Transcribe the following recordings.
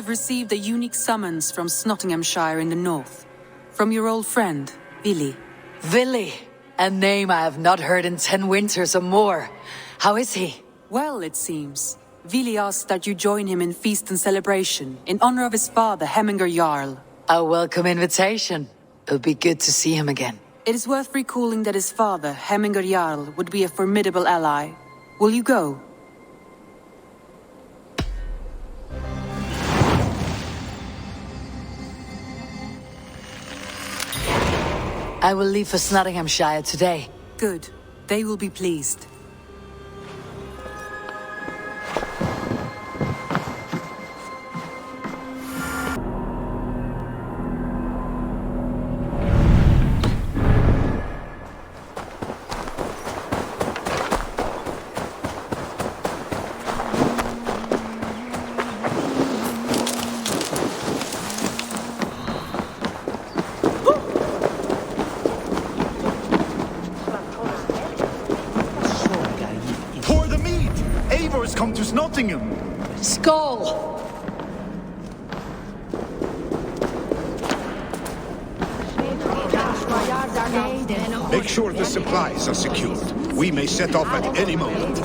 have received a unique summons from Nottinghamshire in the north. From your old friend, Vili. Vili, a name I have not heard in 10 winters or more. How is he? Well, it seems. Vili asked that you join him in feast and celebration, in honor of his father, Hemminger Jarl. A welcome invitation. It would be good to see him again. It is worth recalling that his father, Hemminger Jarl, would be a formidable ally. Will you go? I will leave for Nottinghamshire today. Good. They will be pleased. Come to Nottingham. Skull! Make sure the supplies are secured. We may set off at any moment.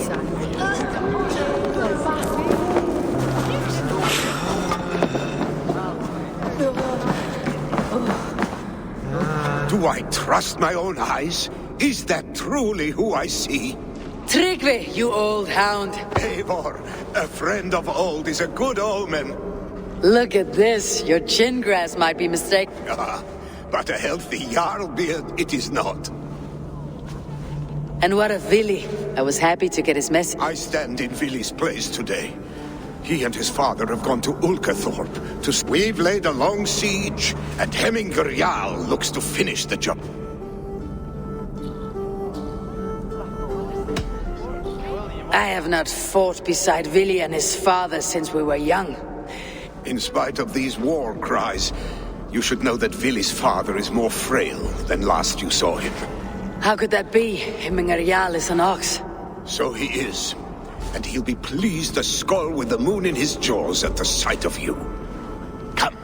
Do I trust my own eyes? Is that truly who I see? Tryggvi, you old hound. Eivor, a friend of old is a good omen. Look at this. Your chin grass might be mistaken. But a healthy Jarl beard it is not. And what of Vili? I was happy to get his message. I stand in Vili's place today. He and his father have gone to Ulkathorpe We've laid a long siege, and Hemminger Jarl looks to finish the job. I have not fought beside Vili and his father since we were young. In spite of these war cries, you should know that Vili's father is more frail than last you saw him. How could that be? Hemminger Jarl is an ox. So he is. And he'll be pleased as Skull with the moon in his jaws at the sight of you. Come,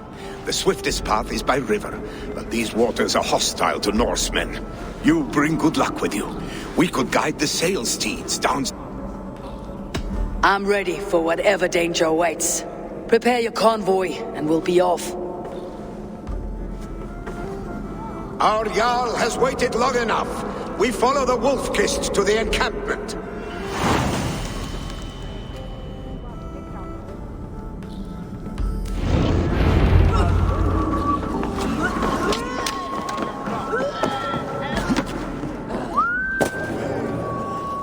the swiftest path is by river, but these waters are hostile to Norsemen. You bring good luck with you. We could guide the sail steeds down... I'm ready for whatever danger awaits. Prepare your convoy, and we'll be off. Our Jarl has waited long enough. We follow the Wolf-Kist to the encampment.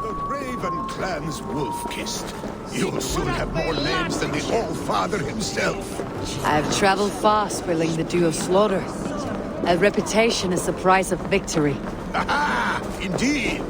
The Raven clan's Wolf-Kist. You'll soon have more names than the All-Father himself. I've traveled fast, willing the dew of slaughter. A reputation is the price of victory. Aha! Indeed!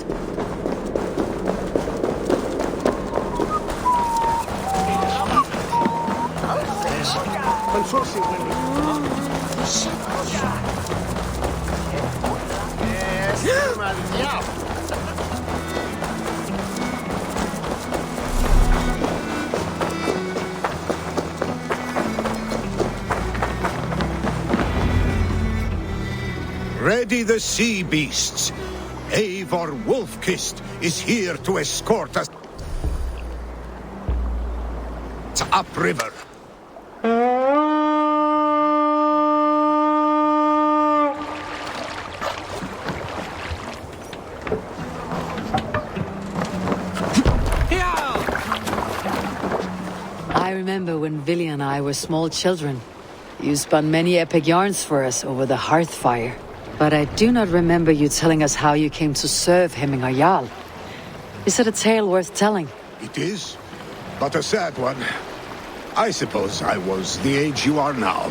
Ready the sea beasts. Eivor Wolf-Kist is here to escort us upriver. I remember when Vili and I were small children. You spun many epic yarns for us over the hearth fire. But I do not remember you telling us how you came to serve Hemminger Jarl. Is it a tale worth telling? It is, but a sad one. I suppose I was the age you are now.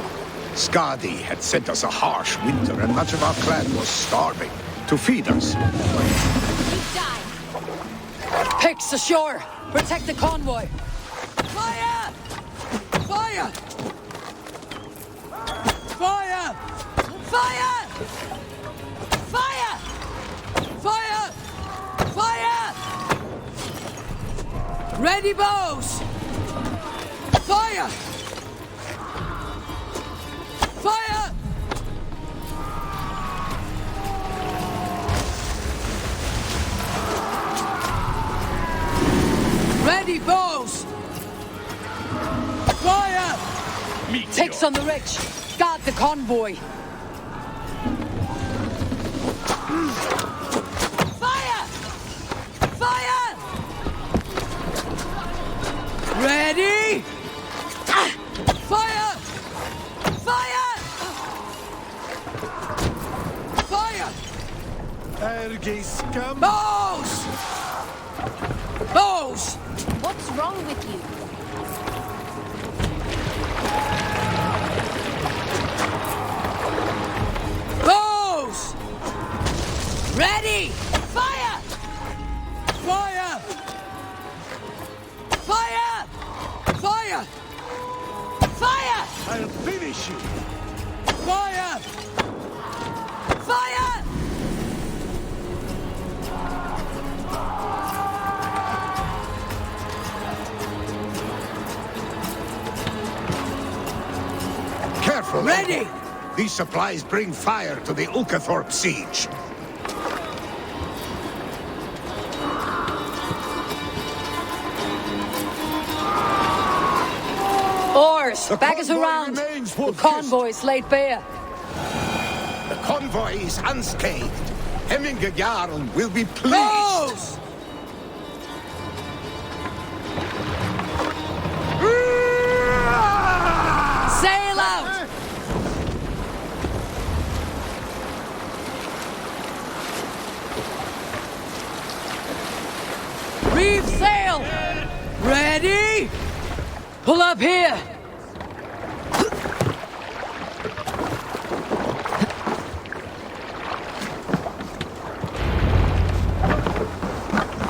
Skadi had sent us a harsh winter, and much of our clan was starving. To feed us. Picks ashore! Protect the convoy! Fire! Fire! Fire! Fire! Fire! Fire! Fire! Ready bows! Fire! Fire! Ready, bows! Fire! Takes on the rich. Guard the convoy. Fire! Fire! Ready? Fire! Fire! Fire! Bows! Bows! What's wrong with you? Bows! Ready! Fire! Fire! Fire! Fire! Fire! I'll finish you! Fire! Fire! Careful! Ready! These supplies bring fire to the Ukathorpe siege. Oars! The Back us convoy around! remains The wolf-kissed. convoy's laid bare. The convoy is unscathed. Hemminger Jarl will be pleased. Bows! Sail out! Reef sail! Ready? Pull up here!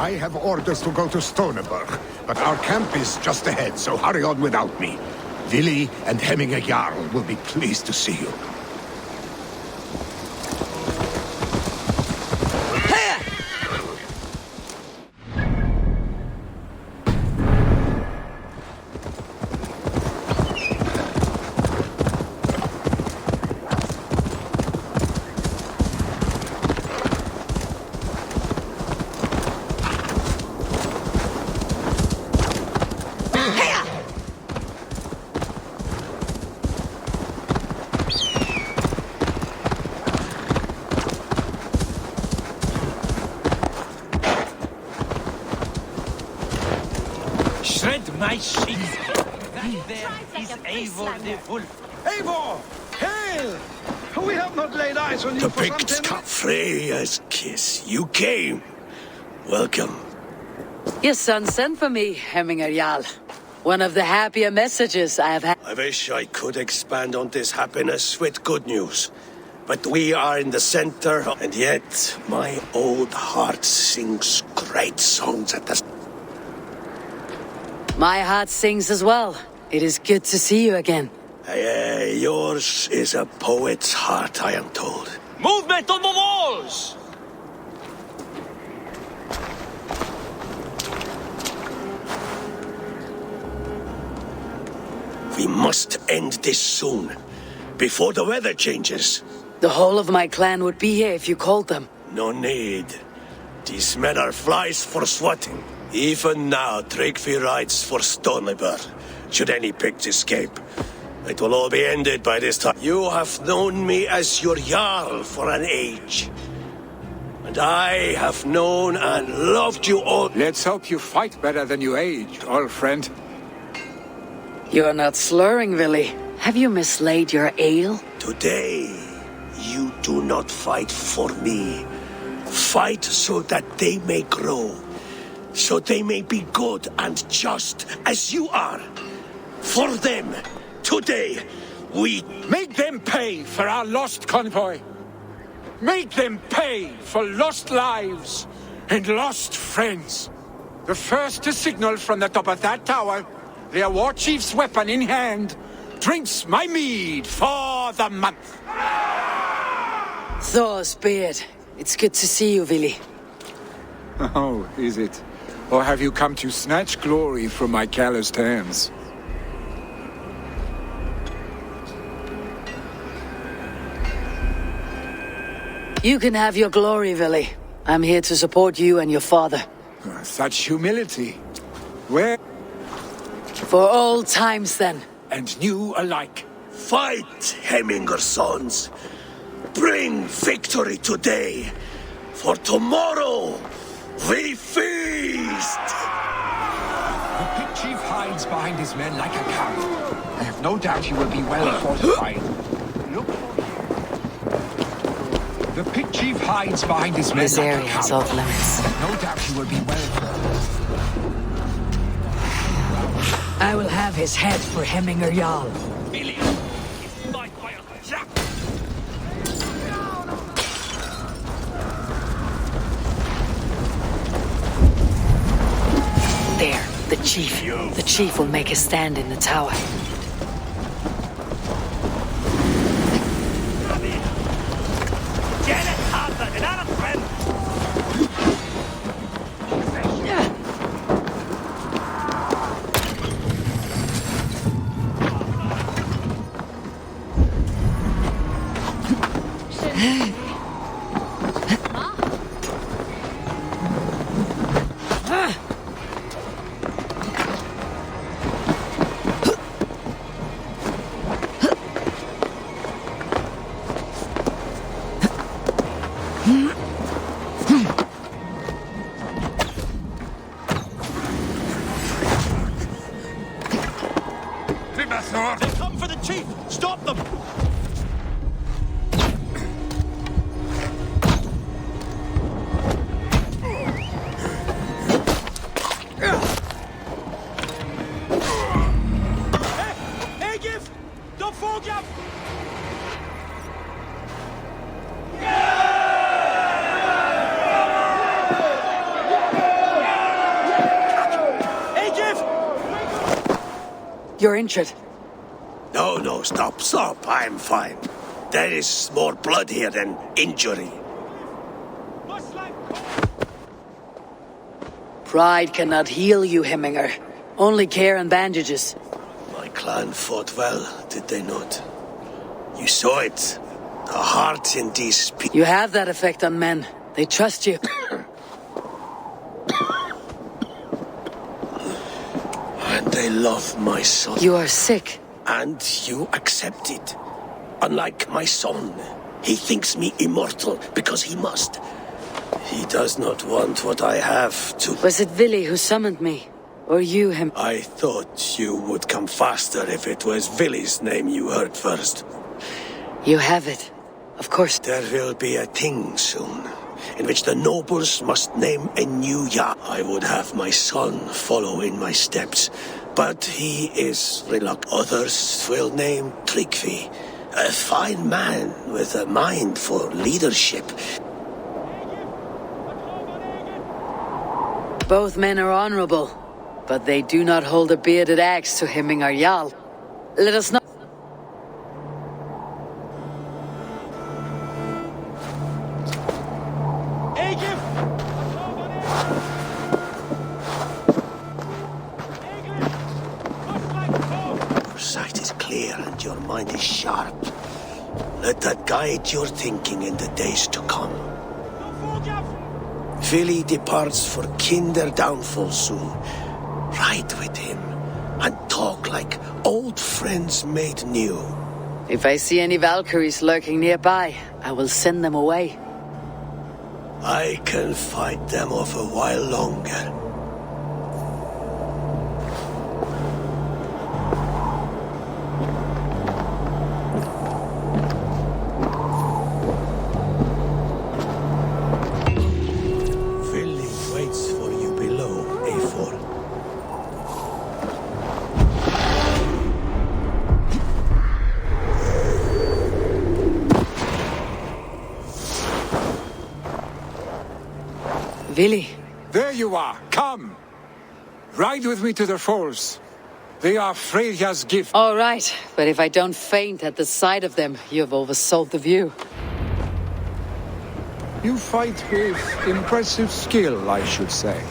I have orders to go to Stoneberg, but our camp is just ahead, so hurry on without me. Vili and Hemminger Jarl will be pleased to see you. Shred my sheath. That there is Eivor the Wolf. Eivor! Hail! We have not laid eyes on you The for some pigs 10 cut Freya's kiss. You came. Welcome. Your son sent for me, Hemminger Jarl. One of the happier messages I have had. I wish I could expand on this happiness with good news. But we are in the center, and yet my old heart sings great songs at the... My heart sings as well. It is good to see you again. Yours is a poet's heart, I am told. Movement on the walls! We must end this soon, before the weather changes. The whole of my clan would be here if you called them. No need. These men are flies for swatting. Even now, Tryggvi rides for Stoneberg. Should any pigs escape, it will all be ended by this time. You have known me as your Jarl for an age. And I have known and loved you all. Let's hope you fight better than you age, old friend. You are not slurring, Vili. Have you mislaid your ale? Today, you do not fight for me. Fight so that they may grow. So they may be good and just as you are. For them, today, we... Make them pay for our lost convoy. Make them pay for lost lives and lost friends. The first to signal from the top of that tower, their war chief's weapon in hand, drinks my mead for the month. Thor's beard. It's good to see you, Vili. Oh, is it? Or have you come to snatch glory from my calloused hands? You can have your glory, Vili. I'm here to support you and your father. Such humility. Where? For all times, then. And new alike. Fight, Hemminger sons. Bring victory today, for tomorrow we feast! The pit chief hides behind his men like a cow. I have no doubt he will be well fortified. Look for him. The pit chief hides behind his men This like area a cow. is off limits. No doubt he will be well fortified. I will have his head for Hemminger Jarl. There, the chief. The chief will make his stand in the tower. They come for the chief! Stop them! Hey, Gift! Don't forget! Hey, Gift! You're injured. No, stop. I'm fine. There is more blood here than injury. Pride cannot heal you, Hemminger. Only care and bandages. My clan fought well, did they not? You saw it. The heart in these people. You have that effect on men. They trust you. And they love my son. You are sick. And you accept it. Unlike my son, he thinks me immortal because he must. He does not want what I have to... Was it Vili who summoned me? Or you him? I thought you would come faster if it was Vili's name you heard first. You have it. Of course. There will be a thing soon, in which the nobles must name a new Jarl. I would have my son follow in my steps, but he is reluctant. Others will name Tryggvi, a fine man with a mind for leadership. Both men are honorable, but they do not hold a bearded axe to Hemminger Jarl. Let us not... Your sight is clear and your mind is sharp. Let that guide your thinking in the days to come. Vili departs for kinder downfall soon. Ride with him and talk like old friends made new. If I see any Valkyries lurking nearby, I will send them away. I can fight them off a while longer. Vili waits for you below, A4. Vili. There you are. Come. Ride with me to the falls. They are Freya's gift. All right, but if I don't faint at the sight of them, you've oversold the view. You fight with impressive skill, I should say.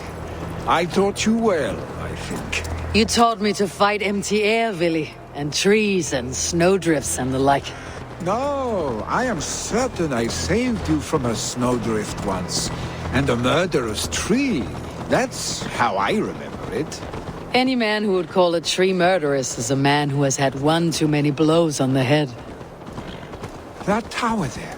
I taught you well, I think. You taught me to fight empty air, Vili, and trees and snowdrifts and the like. No, I am certain I saved you from a snowdrift once, and a murderous tree. That's how I remember it. Any man who would call a tree murderous is a man who has had one too many blows on the head. That tower there.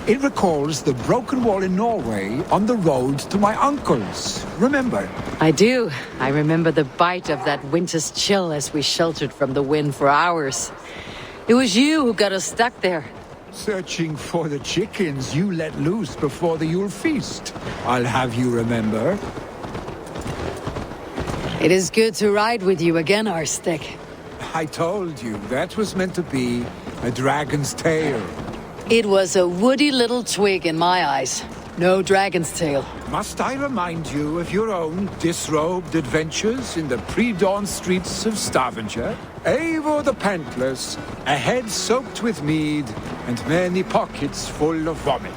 It recalls the broken wall in Norway on the road to my uncle's. Remember? I do. I remember the bite of that winter's chill as we sheltered from the wind for hours. It was you who got us stuck there. Searching for the chickens you let loose before the Yule feast. I'll have you remember. It is good to ride with you again, Arstic. I told you, that was meant to be a dragon's tail. It was a woody little twig in my eyes. No dragon's tail. Must I remind you of your own disrobed adventures in the pre-dawn streets of Stavanger? Eivor the Pantless, a head soaked with mead, and many pockets full of vomit.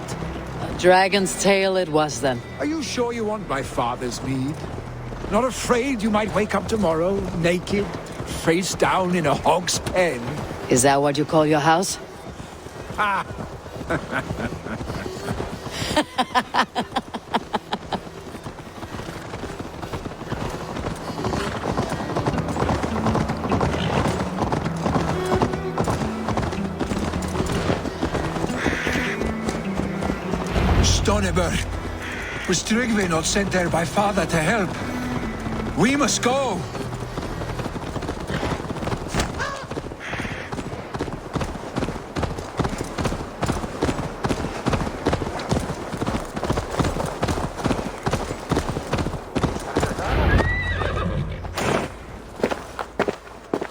A dragon's tail it was then. Are you sure you want my father's mead? Not afraid you might wake up tomorrow, naked, face down in a hog's pen? Is that what you call your house? Ha! Stoneberg. Was Tryggvi not sent there by father to help? We must go!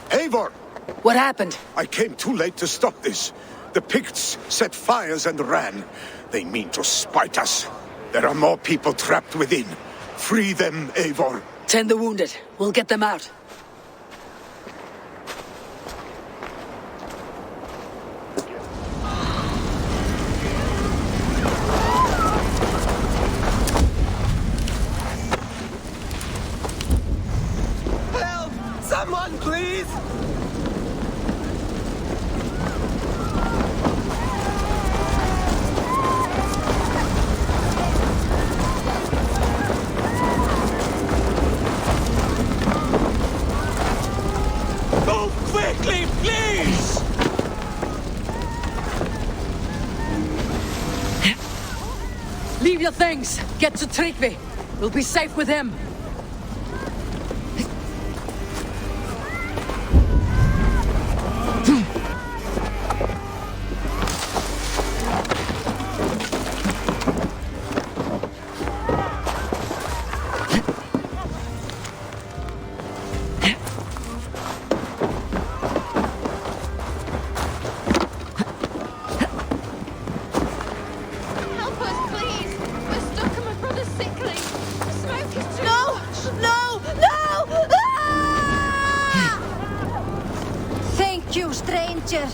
Eivor! What happened? I came too late to stop this. The Picts set fires and ran. They mean to spite us. There are more people trapped within. Free them, Eivor. Tend the wounded. We'll get them out. Help! Someone, please! Move quickly, please! Leave your things. Get to Tryggvi. We'll be safe with him. Help us, please. We're stuck and my brother's sickly. The smoke is too much. No! Ah! Thank you, stranger.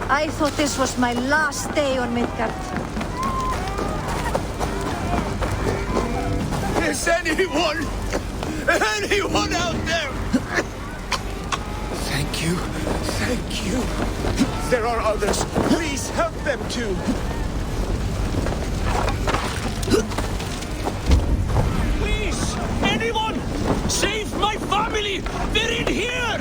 I thought this was my last day on Midgard. Is anyone out there? Thank you. Thank you. There are others. Please help them too. Please, anyone, save my family. They're in here.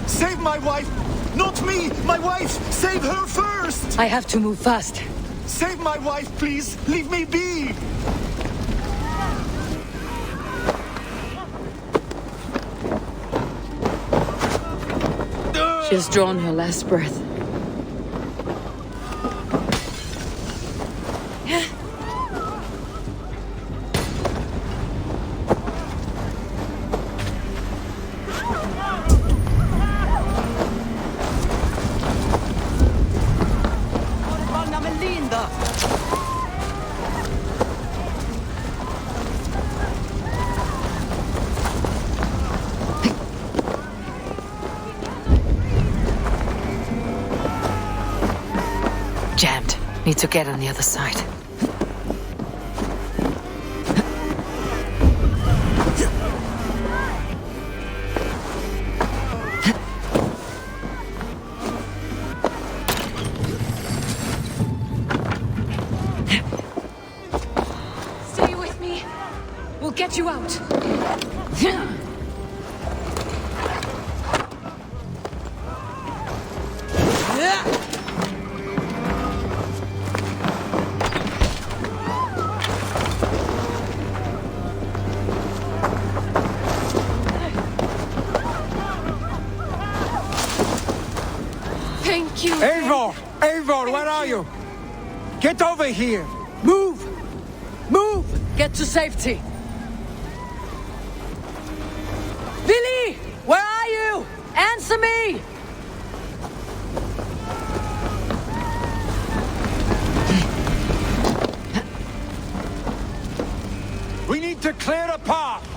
Save my wife. Not me. My wife. Save her first. I have to move fast. Save my wife, please. Leave me be. She has drawn her last breath. Jammed. Need to get on the other side. We'll get you out. Thank you. Eivor! Eivor, where are you? Get over here! Move! Move! Get to safety. Billy! Where are you? Answer me! We need to clear a path!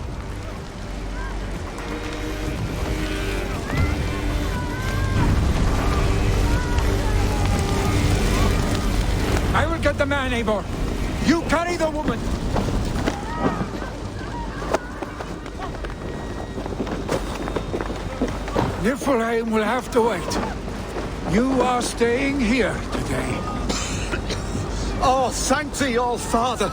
I will get the man, Eivor. You carry the woman. Niflheim will have to wait. You are staying here today. Oh, thank thee, all father.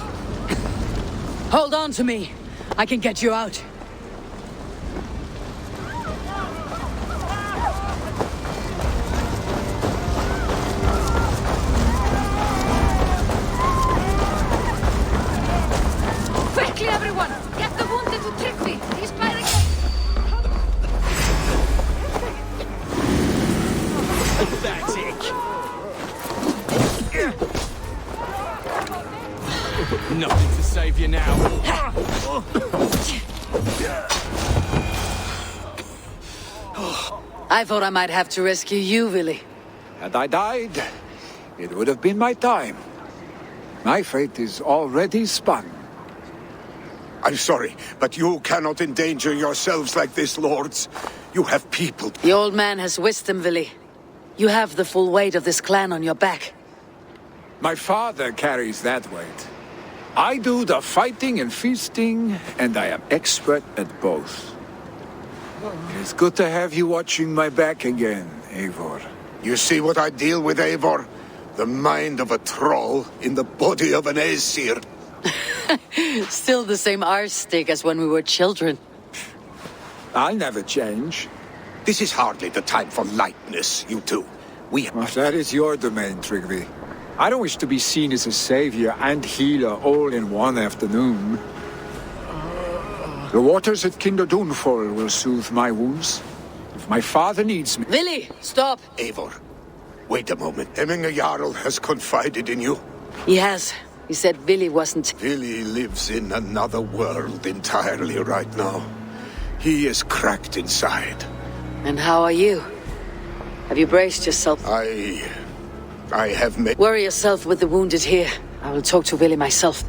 Hold on to me. I can get you out. Quickly, everyone! Get the wounded to Trygve! He's by the gate! That's it. Nothing to save you now. I thought I might have to rescue you, Willy. Had I died, it would have been my time. My fate is already spun. I'm sorry, but you cannot endanger yourselves like this, lords. You have people. The old man has wisdom, Willy. You have the full weight of this clan on your back. My father carries that weight. I do the fighting and feasting, and I am expert at both. It's good to have you watching my back again, Eivor. You see what I deal with, Eivor? The mind of a troll in the body of an Aesir. Still the same arse stick as when we were children. I'll never change. This is hardly the time for lightness, you two. Well, that is your domain, Trygve. I don't wish to be seen as a savior and healer all in one afternoon. The waters at Kinderdunfol will soothe my wounds. If my father needs me... Willy, stop! Eivor, wait a moment. Hemminger Jarl has confided in you. He has. He said Willy wasn't... Willy lives in another world entirely right now. He is cracked inside. And how are you? Have you braced yourself? I have made... Worry yourself with the wounded here. I will talk to Willy myself.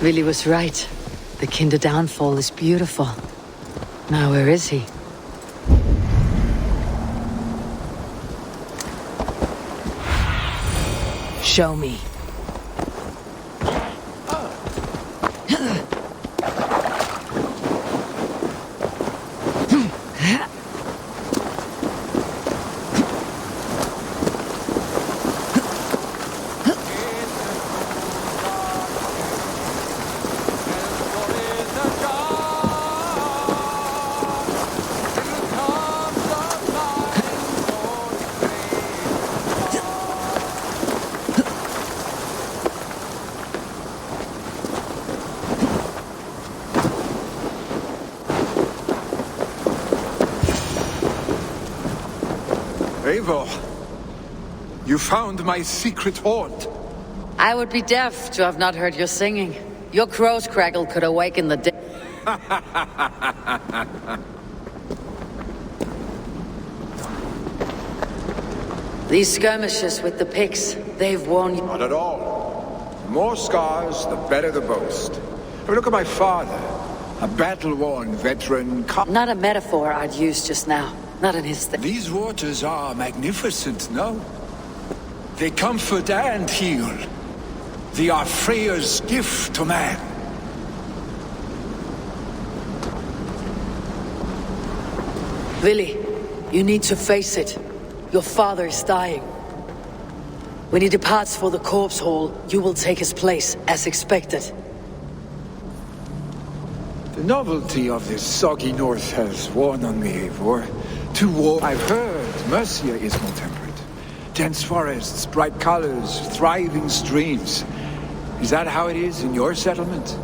Willy was right. The Kinder downfall is beautiful. Now where is he? Show me. Eivor, you found my secret haunt. I would be deaf to have not heard your singing. Your crow's crackle could awaken the dead. These skirmishes with the pigs, they've worn you. Not at all. The more scars, the better the boast. I mean, look at my father. A battle-worn veteran. Not a metaphor I'd use just now. Not in his thing. These waters are magnificent, no? They comfort and heal. They are Freya's gift to man. Vili, you need to face it. Your father is dying. When he departs for the corpse hall, you will take his place, as expected. The novelty of this soggy north has worn on me, Eivor. Too warm. I've heard Mercia is more temperate. Dense forests, bright colors, thriving streams. Is that how it is in your settlement?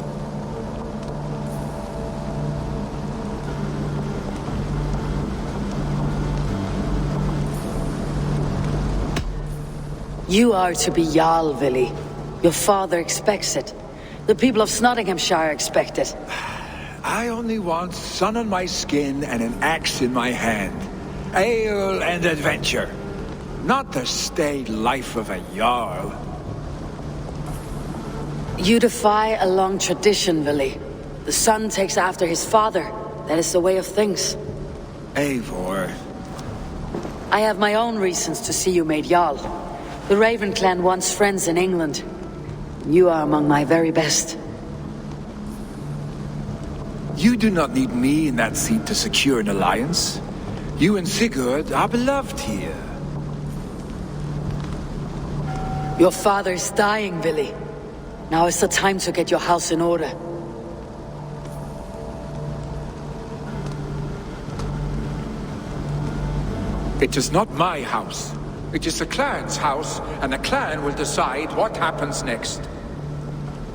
You are to be Jarl, Vili. Your father expects it. The people of Nottinghamshire expect it. I only want sun on my skin and an axe in my hand. Ale and adventure. Not the staid life of a Jarl. You defy a long tradition, Vili. The son takes after his father. That is the way of things. Eivor. I have my own reasons to see you made Jarl. The Raven clan wants friends in England. You are among my very best. You do not need me in that seat to secure an alliance. You and Sigurd are beloved here. Your father is dying, Vili. Now is the time to get your house in order. It is not my house. It is the clan's house, and the clan will decide what happens next.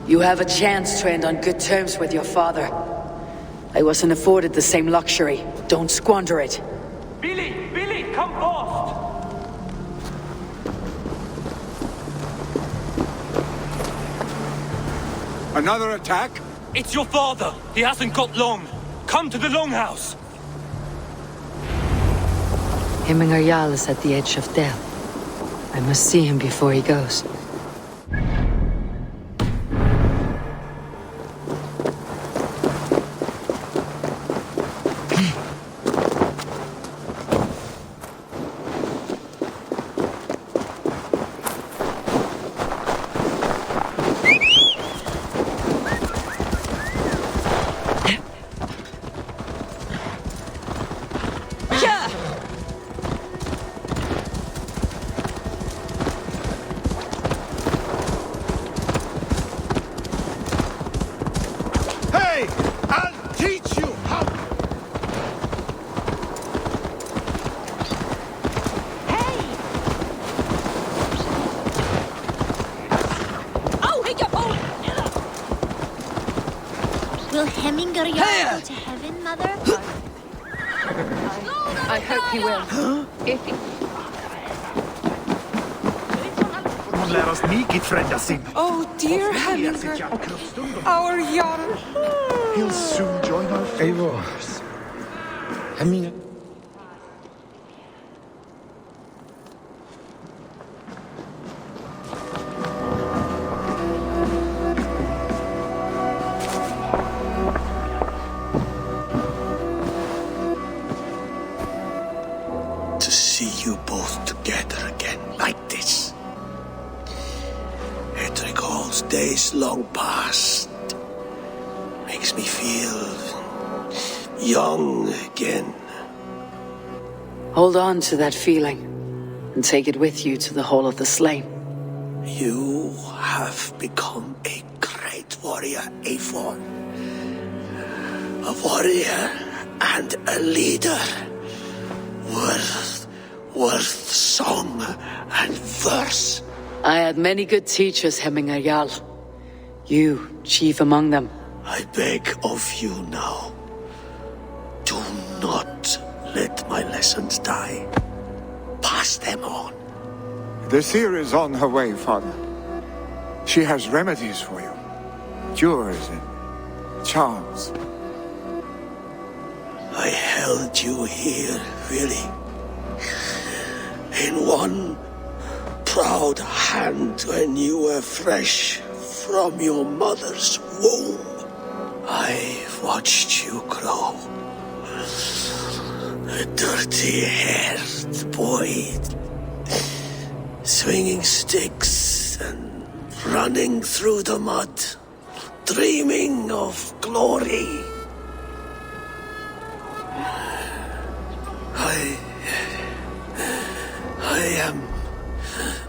You have a chance to end on good terms with your father. I wasn't afforded the same luxury. Don't squander it. Billy, come fast! Another attack? It's your father. He hasn't got long. Come to the longhouse. Hemmingar Jarl is at the edge of death. I must see him before he goes. Will Hemmingar Jarl go to heaven, Mother? I hope he will. If he... Oh, dear Hemmingar. Our Jarl. He'll soon join our favor. Hemmingar. To see you both together again like this. It recalls days long past. Makes me feel young again. Hold on to that feeling, and take it with you to the Hall of the Slain. You have become a great warrior, Eivor. A warrior and a leader. Worth song and verse. I had many good teachers, Hemmingar Jarl. You, chief among them. I beg of you now. Do not let my lessons die. Pass them on. The seer is on her way, Father. She has remedies for you. Cures and charms. I held you here, Willie. In one proud hand when you were fresh from your mother's womb. I watched you grow. A dirty-haired boy, swinging sticks and running through the mud, dreaming of glory. I am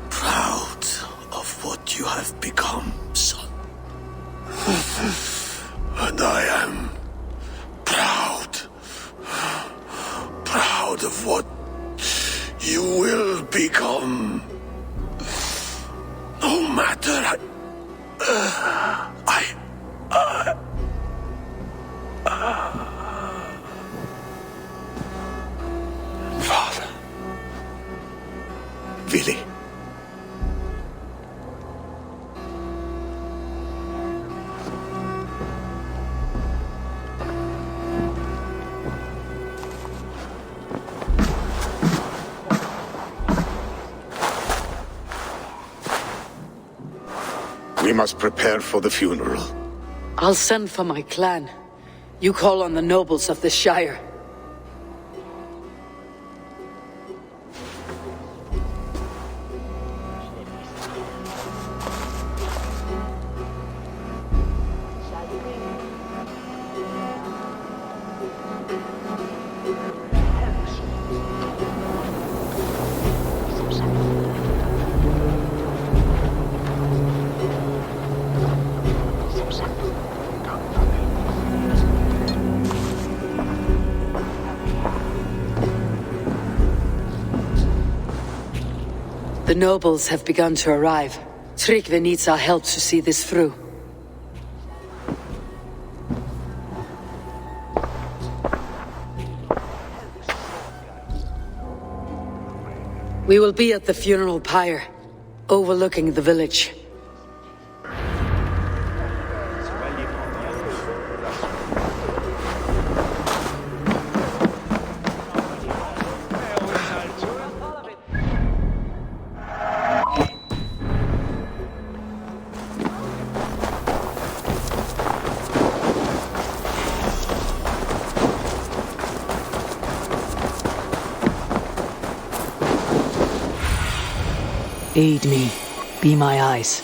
proud of what you have become, son. And I am proud of what you will become. No matter Father. Willie. We must prepare for the funeral. I'll send for my clan. You call on the nobles of the Shire. The nobles have begun to arrive. Tryggvi needs our help to see this through. We will be at the funeral pyre, overlooking the village. Aid me. Be my eyes.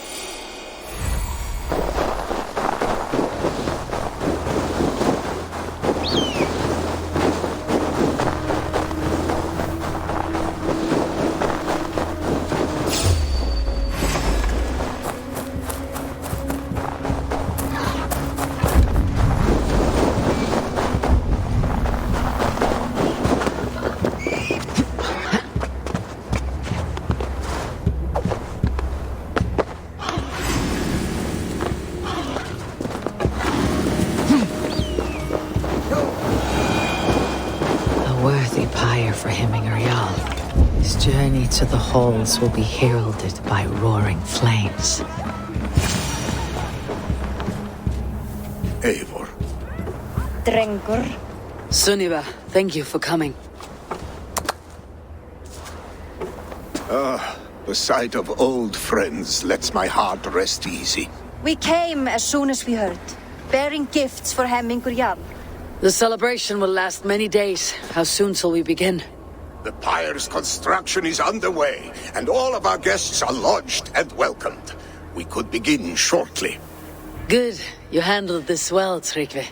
To the halls will be heralded by roaring flames. Eivor. Drengur. Sunniva, thank you for coming. The sight of old friends lets my heart rest easy. We came as soon as we heard, bearing gifts for Hemingur Jarl. The celebration will last many days. How soon shall we begin? The pyre's construction is underway, and all of our guests are lodged and welcomed. We could begin shortly. Good. You handled this well, Tryggvi.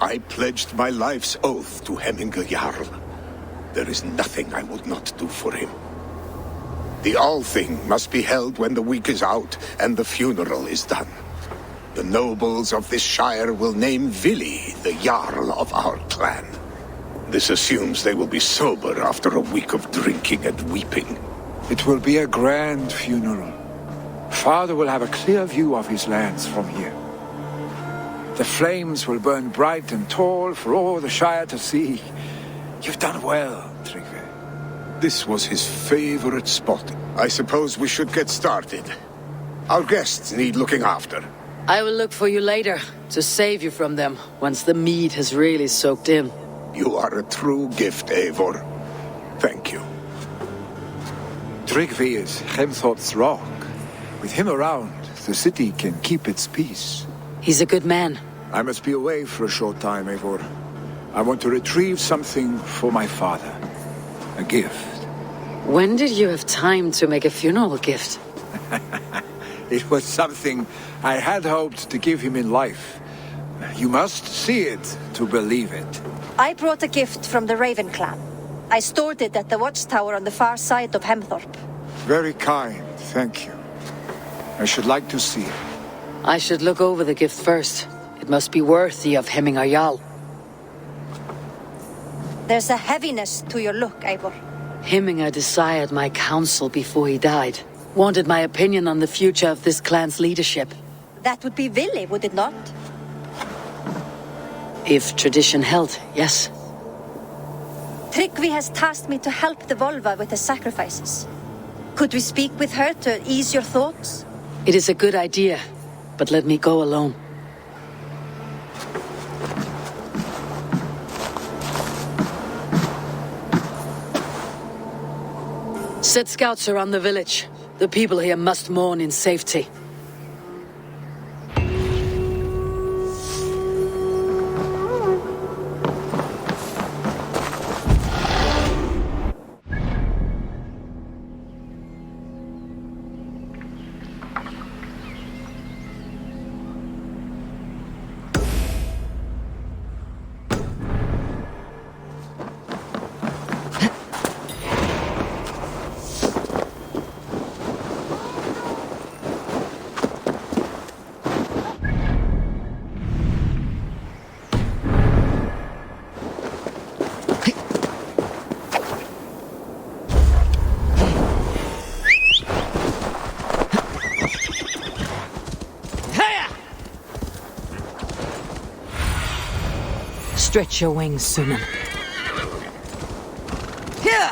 I pledged my life's oath to Hemingur Jarl. There is nothing I would not do for him. The Althing must be held when the week is out and the funeral is done. The nobles of this shire will name Vili the Jarl of our clan. This assumes they will be sober after a week of drinking and weeping. It will be a grand funeral. Father will have a clear view of his lands from here. The flames will burn bright and tall for all the Shire to see. You've done well, Tryggvi. This was his favorite spot. I suppose we should get started. Our guests need looking after. I will look for you later, to save you from them, once the mead has really soaked in. You are a true gift, Eivor. Thank you. Tryggvi is Hemthorp's rock. With him around, the city can keep its peace. He's a good man. I must be away for a short time, Eivor. I want to retrieve something for my father. A gift. When did you have time to make a funeral gift? It was something I had hoped to give him in life. You must see it to believe it. I brought a gift from the Raven clan. I stored it at the watchtower on the far side of Hemthorp. Very kind, thank you. I should like to see it. I should look over the gift first. It must be worthy of Hemmingar Jarl. There's a heaviness to your look, Eivor. Hemmingar desired my counsel before he died. Wanted my opinion on the future of this clan's leadership. That would be Vili, would it not? If tradition held, yes. Tryggvi has tasked me to help the Volva with the sacrifices. Could we speak with her to ease your thoughts? It is a good idea, but let me go alone. Set scouts around the village. The people here must mourn in safety. Stretch your wings, Sunan. Here!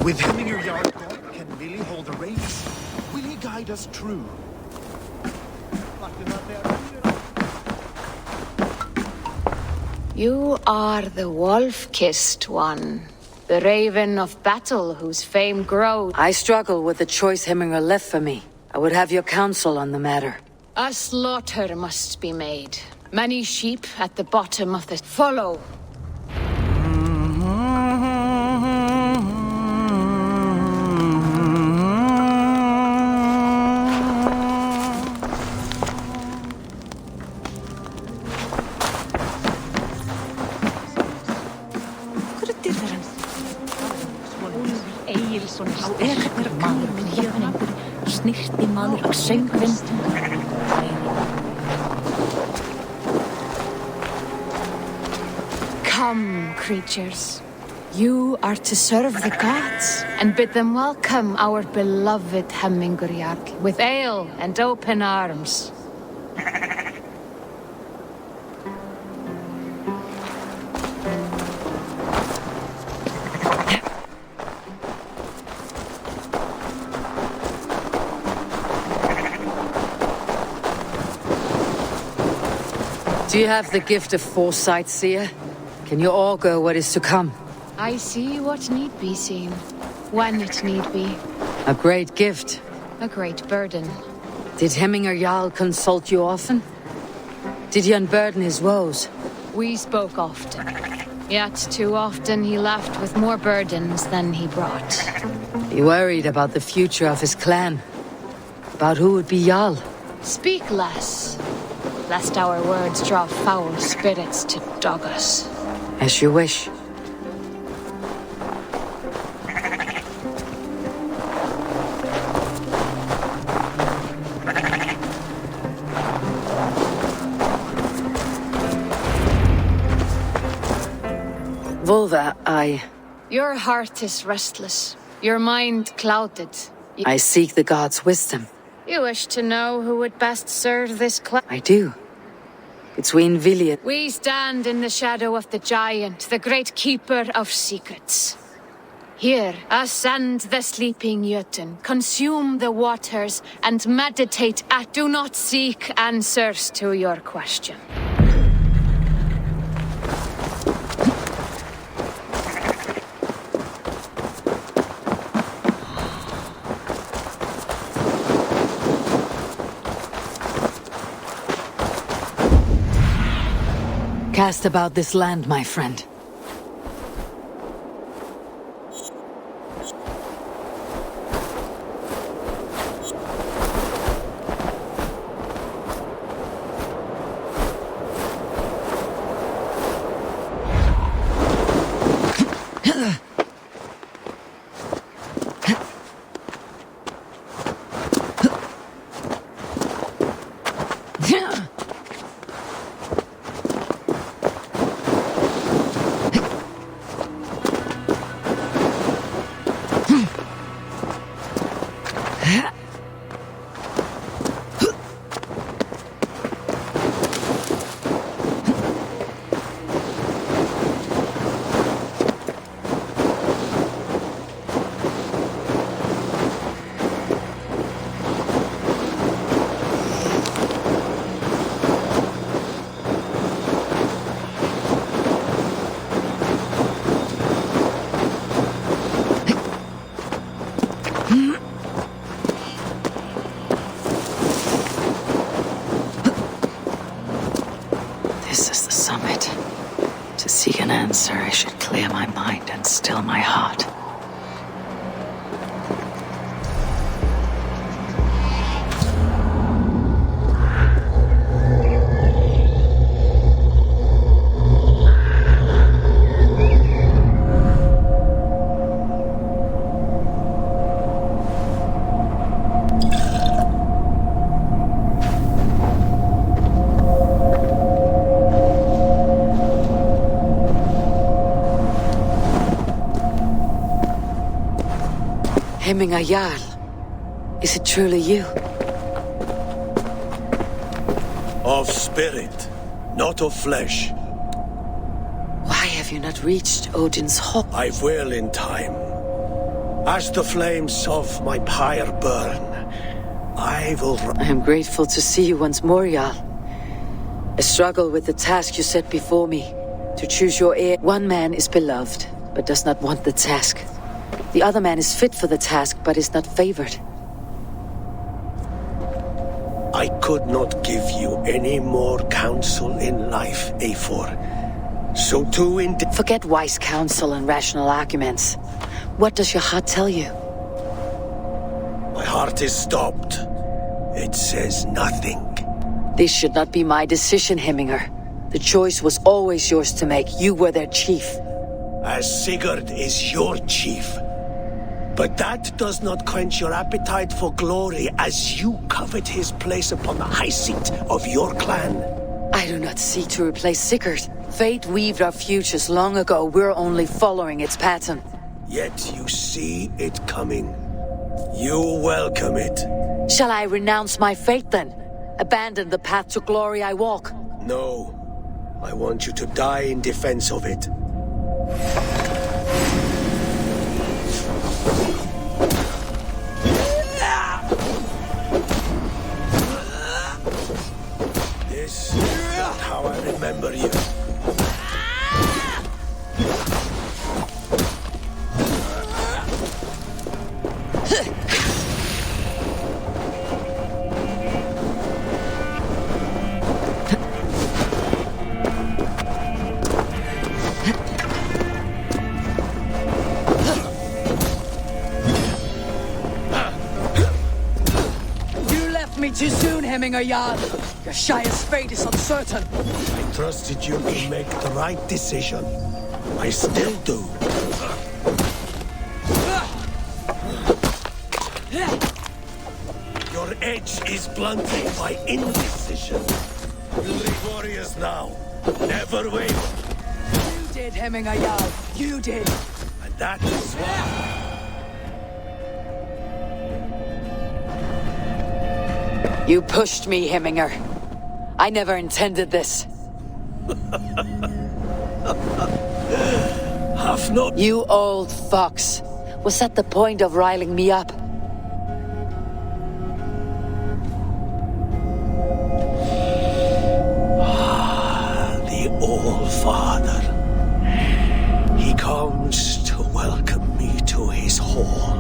With Hemmingar Jarl gone, can Vili hold a race? Will he guide us true? You are the wolf-kissed one. The raven of battle whose fame grows. I struggle with the choice Hemmingar left for me. I would have your counsel on the matter. A slaughter must be made. Many sheep at the bottom of the... Follow! Come, creatures. You are to serve the gods and bid them welcome our beloved Hemmingar Jarl with ale and open arms. Do you have the gift of foresight, seer? Can you augur what is to come? I see what need be seen, when it need be. A great gift. A great burden. Did Hemmingar Jarl consult you often? Did he unburden his woes? We spoke often. Yet too often he left with more burdens than he brought. He worried about the future of his clan. About who would be Jarl. Speak less, lest our words draw foul spirits to dog us. As you wish. Volva, Your heart is restless. Your mind clouded. I seek the gods' wisdom. You wish to know who would best serve this clan? I do. Between Vili and... We stand in the shadow of the giant, the great keeper of secrets. Here, ascend the sleeping Jötun, consume the waters, and meditate at... Do not seek answers to your question. Cast about this land, my friend. I should clear my mind and still my heart. Hemming Jarl. Is it truly you? Of spirit, not of flesh. Why have you not reached Odin's hall? I will in time. As the flames of my pyre burn, I will... I am grateful to see you once more, Jarl. I struggle with the task you set before me. To choose your heir. One man is beloved, but does not want the task. The other man is fit for the task, but is not favored. I could not give you any more counsel in life, Eivor. So too in... Forget wise counsel and rational arguments. What does your heart tell you? My heart is stopped. It says nothing. This should not be my decision, Hemminger. The choice was always yours to make. You were their chief. As Sigurd is your chief. But that does not quench your appetite for glory as you covet his place upon the high seat of your clan. I do not seek to replace Sigurd. Fate weaved our futures long ago. We're only following its pattern. Yet you see it coming. You welcome it. Shall I renounce my fate then? Abandon the path to glory I walk? No. I want you to die in defense of it. This is not how I remember you. Too soon, Hemminger Jarl. Your Shire's fate is uncertain. I trusted you to make the right decision. I still do. Your edge is blunted by indecision. We'll lead warriors now. Never waver. You did, Hemminger Jarl. You did. And that is why... You pushed me, Hemminger. I never intended this. Have not. You old fox. Was that the point of riling me up? The All-Father. He comes to welcome me to his hall,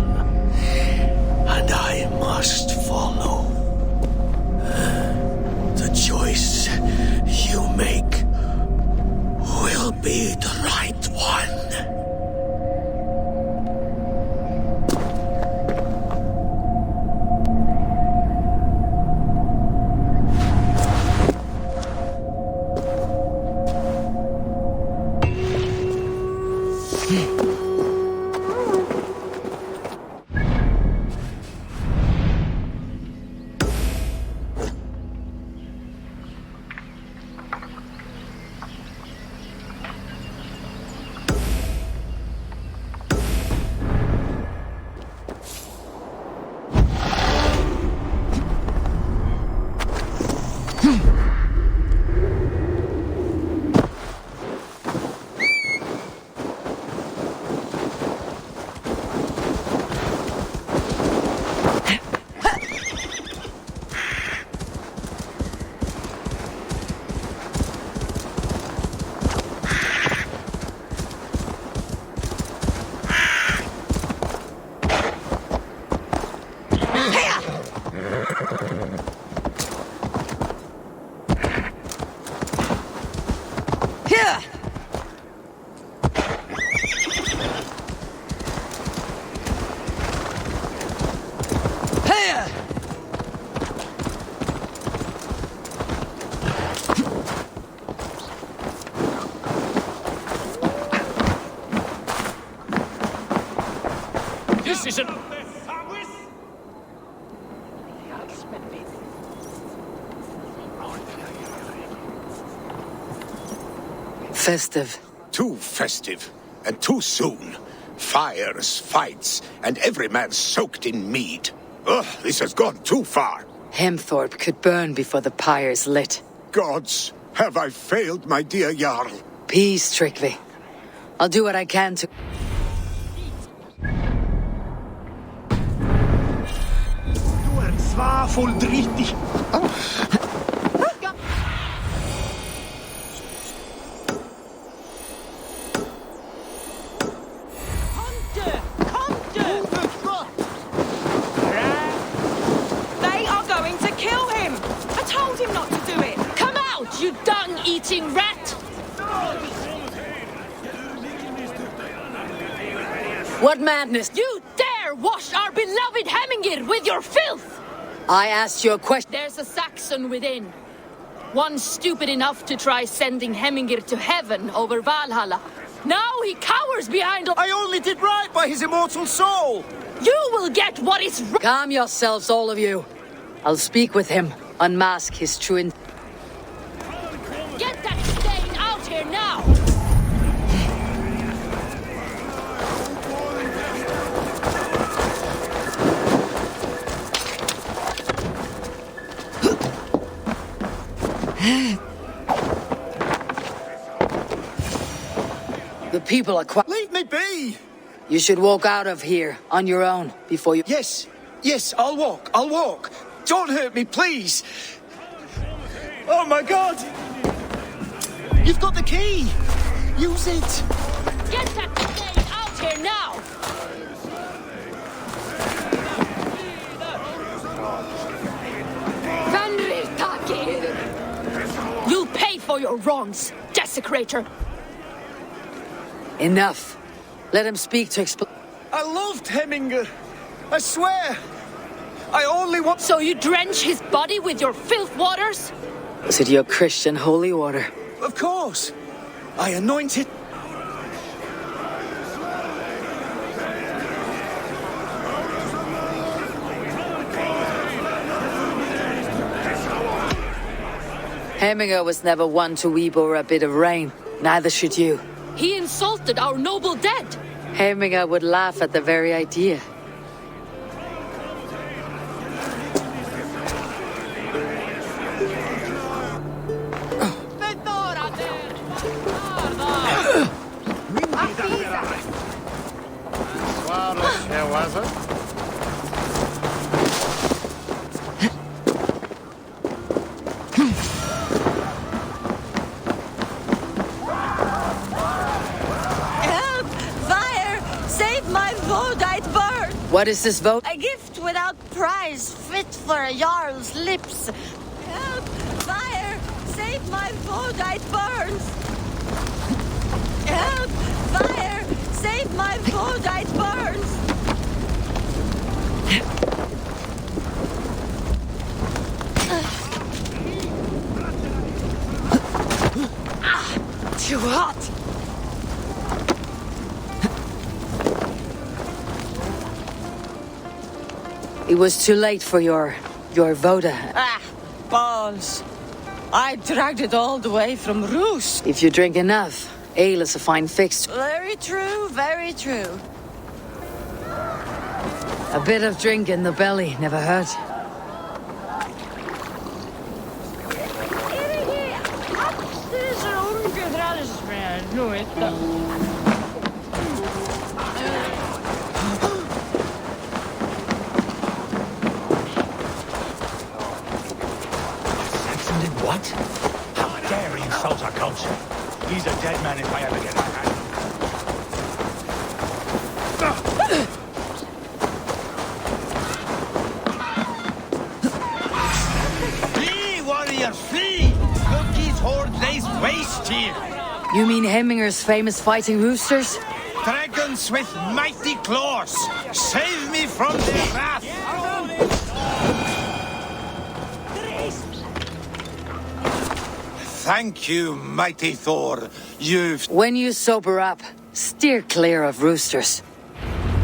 and I must follow. The choice you make will be the right one. This isn't... Festive. Too festive, and too soon. Fires, fights, and every man soaked in mead. Ugh, this has gone too far. Hemthorpe could burn before the pyre's lit. Gods, have I failed my dear Jarl? Peace, Trickley. I'll do what I can to... Du er svafull dritig. They are going to kill him! I told him not to do it! Come out, you dung-eating rat! What madness? You dare wash our beloved Hemingir with your filth! I asked you a question. There's a Saxon within. One stupid enough to try sending Hemingir to heaven over Valhalla. Now he cowers behind... I only did right by his immortal soul! You will get what is... Calm yourselves, all of you. I'll speak with him, unmask his true in... Get that stain out here now! The people are quite... Leave me be! You should walk out of here on your own before you... Yes, I'll walk. Don't hurt me, please. Oh my god! You've got the key! Use it! Get that stain out here now! You'll pay for your wrongs, desecrator! Enough. Let him speak to explain... I loved Hemminger. I swear. I only want... So you drench his body with your filth waters? Was it your Christian holy water? Of course. I anointed... Hemminger was never one to weep over a bit of rain. Neither should you. He insulted our noble dead. Hemminger would laugh at the very idea. What is this vote? A gift without price, fit for a Jarl's lips. Help! Fire! Save my Vodite burns! Help! Fire! Save my Vodite burns! Too hot! It was too late for your Voda. Ah, balls. I dragged it all the way from Roos. If you drink enough, ale is a fine fix. Very true, very true. A bit of drink in the belly never hurt. What? How dare he insult our culture? He's a dead man if I ever get a hand. Flee, warrior, flee! Loki's horde lays waste here. You mean Hemminger's famous fighting roosters? Dragons with mighty claws! Save me from their wrath! Thank you, mighty Thor. You've... When you sober up, steer clear of roosters.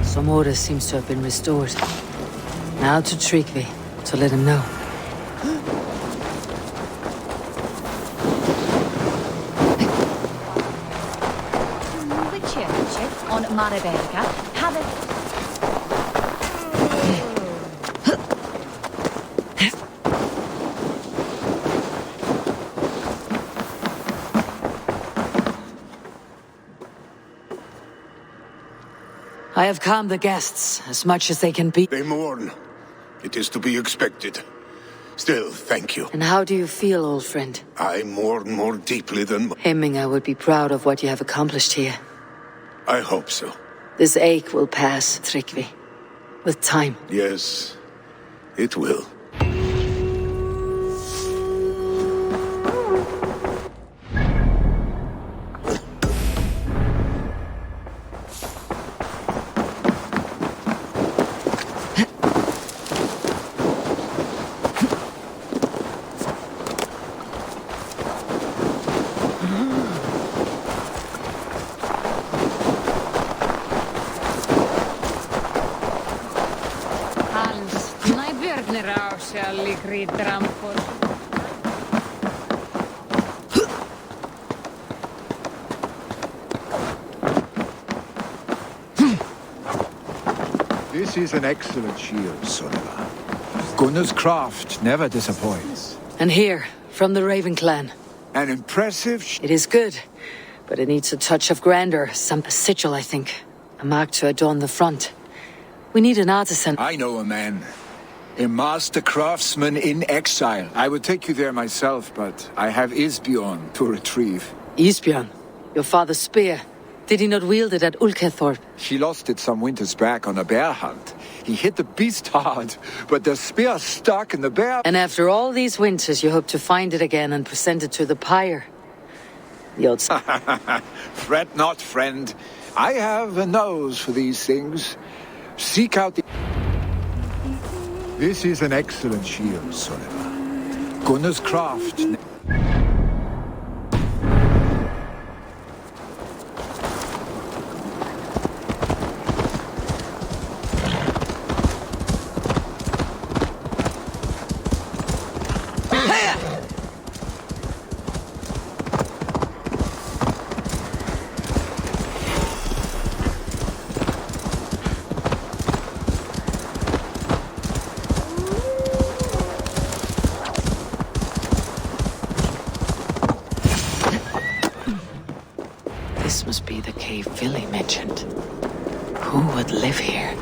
Some order seems to have been restored. Now to Tryggvi, to let him know. On Maraberga, have it. I have calmed the guests as much as they can be. They mourn. It is to be expected. Still, thank you. And how do you feel, old friend? I mourn more deeply than... Hemminger would be proud of what you have accomplished here. I hope so. This ache will pass, Tryggvi. With time. Yes, it will. This is an excellent shield, Sunniva. Gunnar's craft never disappoints. And here, from the Raven clan. An impressive... It is good, but it needs a touch of grandeur. Some sigil, I think. A mark to adorn the front. We need an artisan. I know a man. A master craftsman in exile. I would take you there myself, but I have Isbjorn to retrieve. Isbjorn? Your father's spear. Did he not wield it at Ulkethorp? He lost it some winters back on a bear hunt. He hit the beast hard, but the spear stuck in the bear... And after all these winters, you hope to find it again and present it to the pyre. The odds... Fret not, friend. I have a nose for these things. Seek out the... This is an excellent shield, Sunniva. Gunnar's craft... This must be the cave Villy mentioned. Who would live here?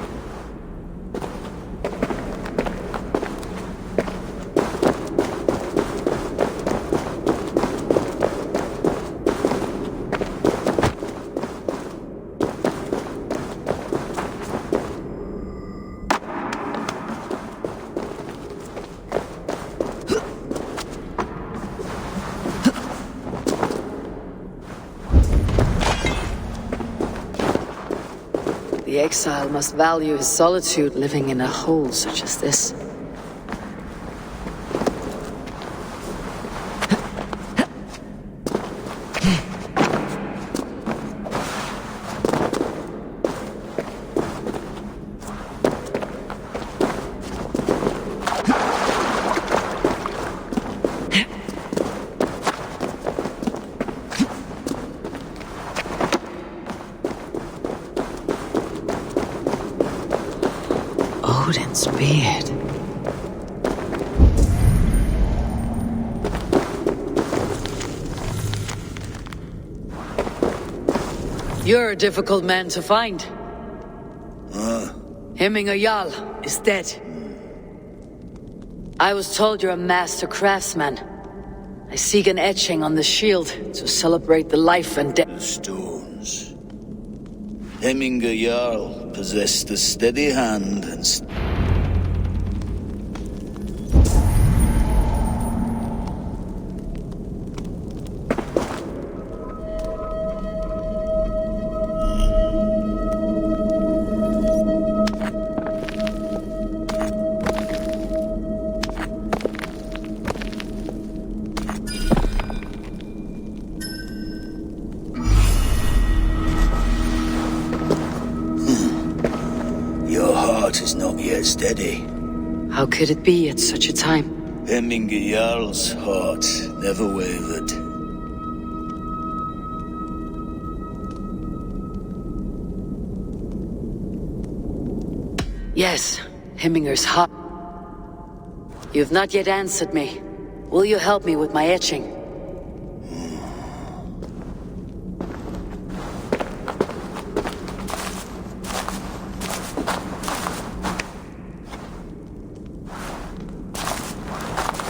The exile must value his solitude living in a hole such as this. Odin's beard. You're a difficult man to find. Hemminger Jarl is dead. I was told you're a master craftsman. I seek an etching on the shield to celebrate the life and death. The stones. Hemminger Jarl possessed a steady hand and is not yet steady. How could it be at such a time? Hemminger Jarl's heart never wavered. Yes, Hemminger's heart. You've not yet answered me. Will you help me with my etching?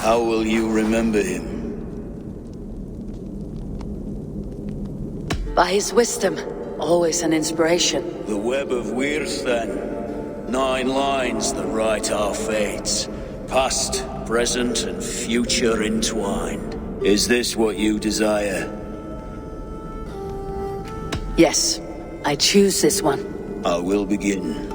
How will you remember him? By his wisdom, always an inspiration. The web of Wirth, then. 9 lines that write our fates. Past, present, and future entwined. Is this what you desire? Yes, I choose this one. I will begin.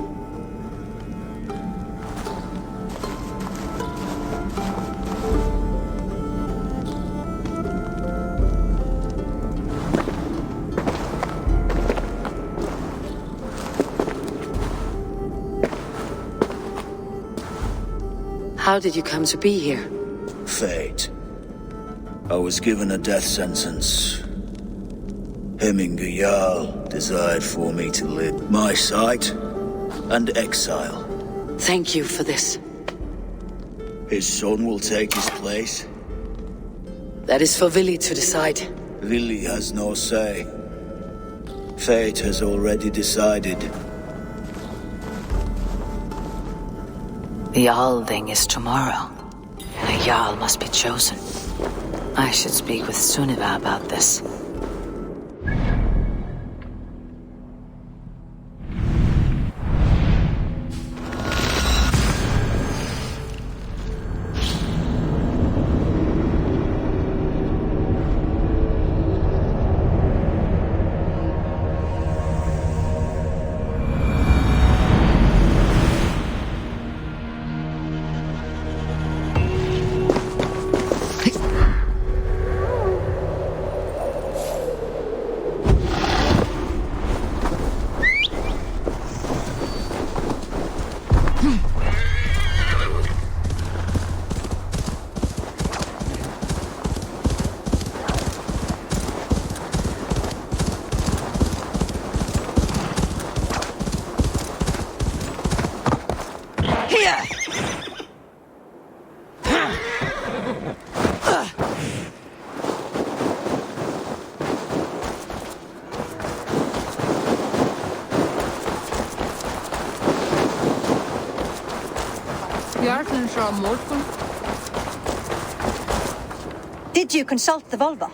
How did you come to be here? Fate. I was given a death sentence. Hemminger Jarl desired for me to live my sight and exile. Thank you for this. His son will take his place. That is for Vili to decide. Vili has no say. Fate has already decided. The Alding is tomorrow. A Jarl must be chosen. I should speak with Sunniva about this. Did you consult the Volva?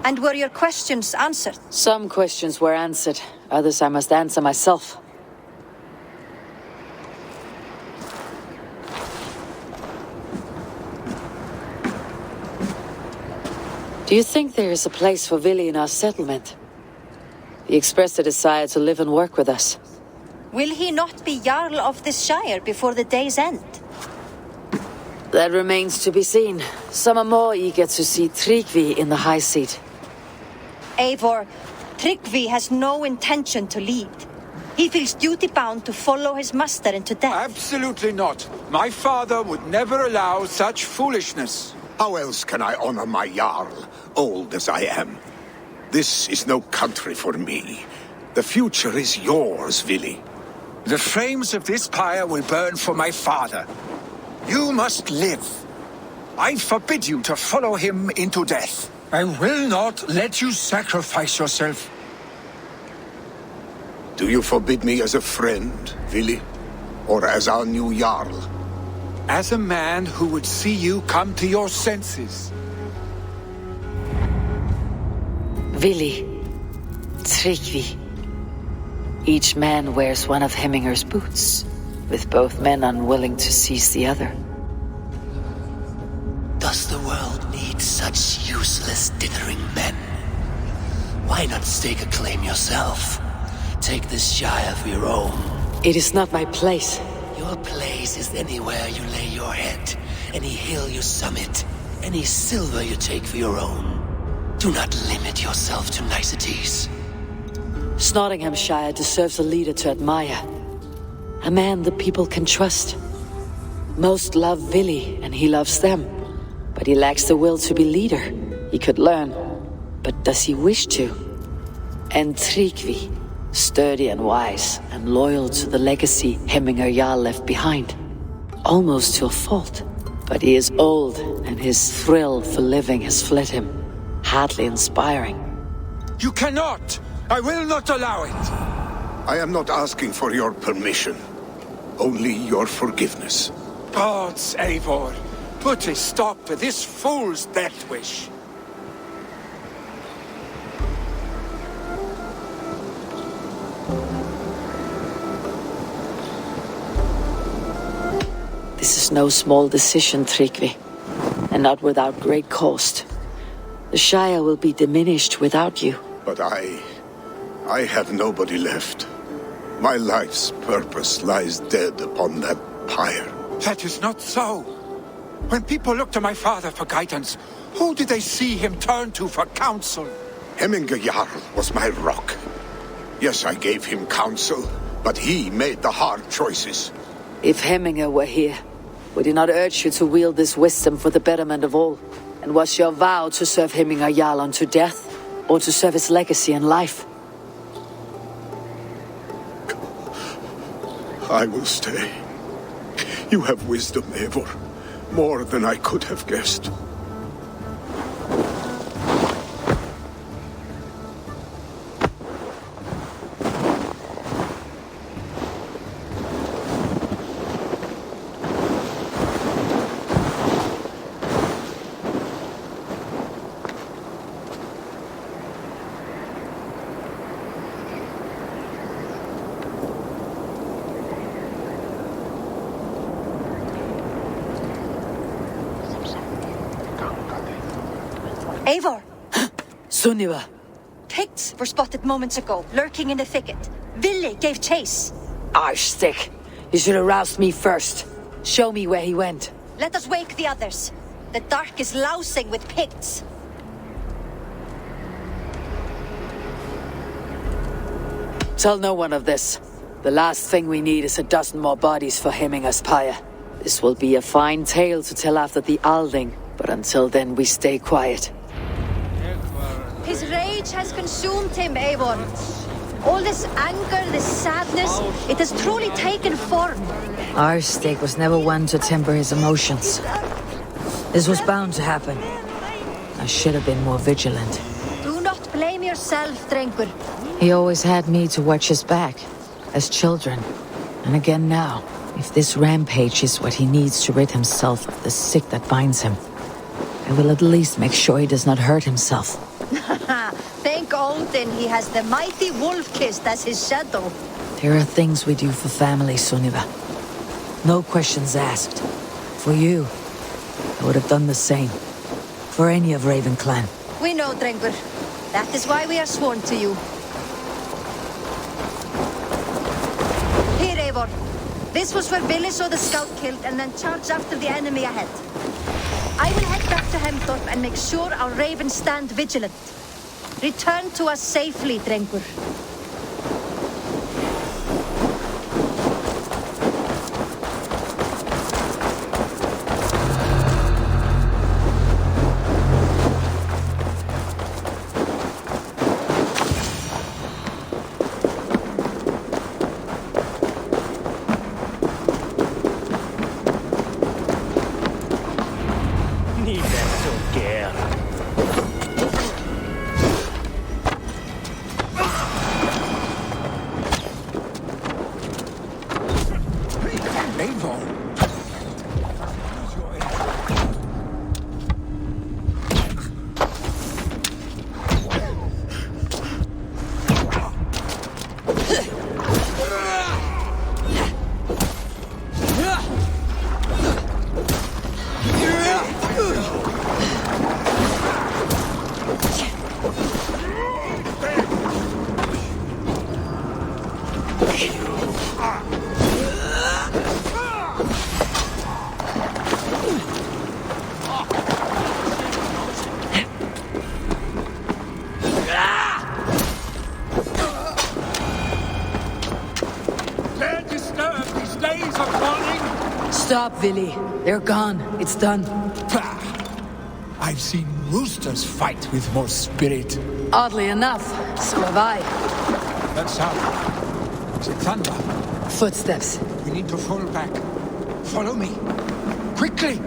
And were your questions answered? Some questions were answered. Others I must answer myself. Do you think there is a place for Vili in our settlement? He expressed a desire to live and work with us. Will he not be Jarl of this shire before the day's end? That remains to be seen. Some are more eager to see Tryggvi in the high seat. Eivor, Tryggvi has no intention to lead. He feels duty-bound to follow his master into death. Absolutely not. My father would never allow such foolishness. How else can I honor my Jarl, old as I am? This is no country for me. The future is yours, Vili. The flames of this pyre will burn for my father. You must live. I forbid you to follow him into death. I will not let you sacrifice yourself. Do you forbid me as a friend, Vili? Or as our new Jarl? As a man who would see you come to your senses. Vili, Tryggvi. Each man wears one of Hemminger's boots, with both men unwilling to seize the other. Does the world need such useless, dithering men? Why not stake a claim yourself? Take this shire for your own. It is not my place. Your place is anywhere you lay your head, any hill you summit, any silver you take for your own. Do not limit yourself to niceties. Nottinghamshire deserves a leader to admire. A man the people can trust. Most love Vili, and he loves them. But he lacks the will to be leader. He could learn. But does he wish to? And Tryggvi, sturdy and wise, and loyal to the legacy Hemminger Jarl left behind. Almost to a fault. But he is old, and his thrill for living has fled him. Hardly inspiring. You cannot! I will not allow it! I am not asking for your permission. Only your forgiveness. Gods, Eivor, put a stop to this fool's death wish. This is no small decision, Tryggvi, and not without great cost. The Shire will be diminished without you. But I have nobody left. My life's purpose lies dead upon that pyre. That is not so. When people look to my father for guidance, who did they see him turn to for counsel? Hemminger Jarl was my rock. Yes, I gave him counsel, but he made the hard choices. If Hemminger were here, would he not urge you to wield this wisdom for the betterment of all? And was your vow to serve Hemminger Jarl unto death, or to serve his legacy in life? I will stay. You have wisdom, Eivor. More than I could have guessed. Eivor! Sunniva! Picts were spotted moments ago, lurking in the thicket. Vili gave chase. Arstick! You should have roused me first. Show me where he went. Let us wake the others. The dark is lousing with Picts. Tell no one of this. The last thing we need is a dozen more bodies for Hemminger's pyre. This will be a fine tale to tell after the Alding, but until then we stay quiet. His rage has consumed him, Eivor. All this anger, this sadness, it has truly taken form. Arstick was never one to temper his emotions. This was bound to happen. I should have been more vigilant. Do not blame yourself, Drengur. He always had me to watch his back, as children. And again now, if this rampage is what he needs to rid himself of the sick that binds him, I will at least make sure he does not hurt himself. Thank Odin he has the mighty Wolf-Kissed as his shadow. There are things we do for family, Sunniva. No questions asked. For you, I would have done the same. For any of Raven Clan. We know, Drengr. That is why we are sworn to you. Here, Eivor. This was where Billy saw the scout killed and then charged after the enemy ahead. I will head back to Hemthorpe and make sure our ravens stand vigilant. Return to us safely, Drengr. Stop, Vili. They're gone. It's done. I've seen roosters fight with more spirit. Oddly enough, so have I. That sound. Is it thunder? Footsteps. We need to fall back. Follow me. Quickly!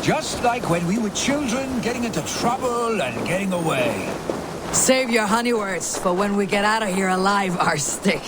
Just like when we were children, getting into trouble and getting away. Save your honey words for when we get out of here alive, Arstick.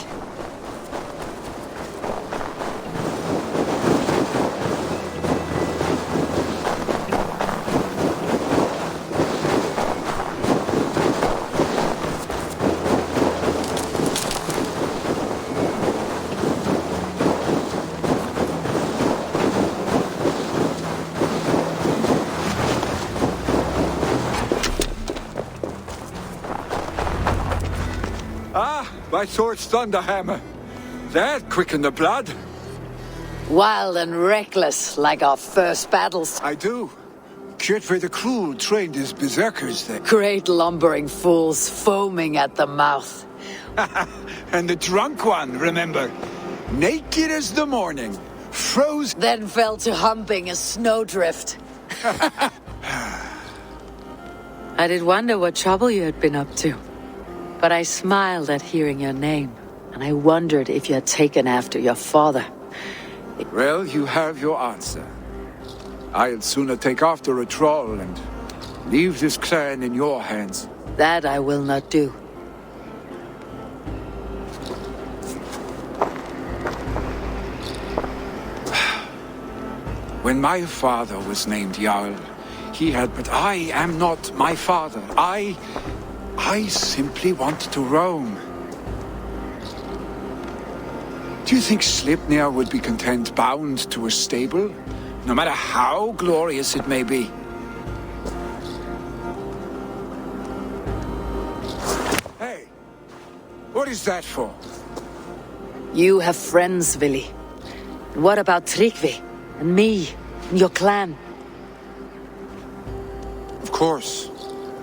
By Thor's thunderhammer. That quickened the blood. Wild and reckless, like our first battles. I do. Kjotve the Cruel trained his berserkers there. Great lumbering fools, foaming at the mouth. And the drunk one, remember? Naked as the morning. Froze. Then fell to humping a snowdrift. I did wonder what trouble you had been up to. But I smiled at hearing your name, and I wondered if you had taken after your father. Well, you have your answer. I'd sooner take after a troll and leave this clan in your hands. That I will not do. When my father was named Jarl, he had, but I am not my father. I simply want to roam. Do you think Sleipnir would be content bound to a stable, no matter how glorious it may be? Hey, what is that for? You have friends, Vili. What about Tryggvi? And me? And your clan? Of course.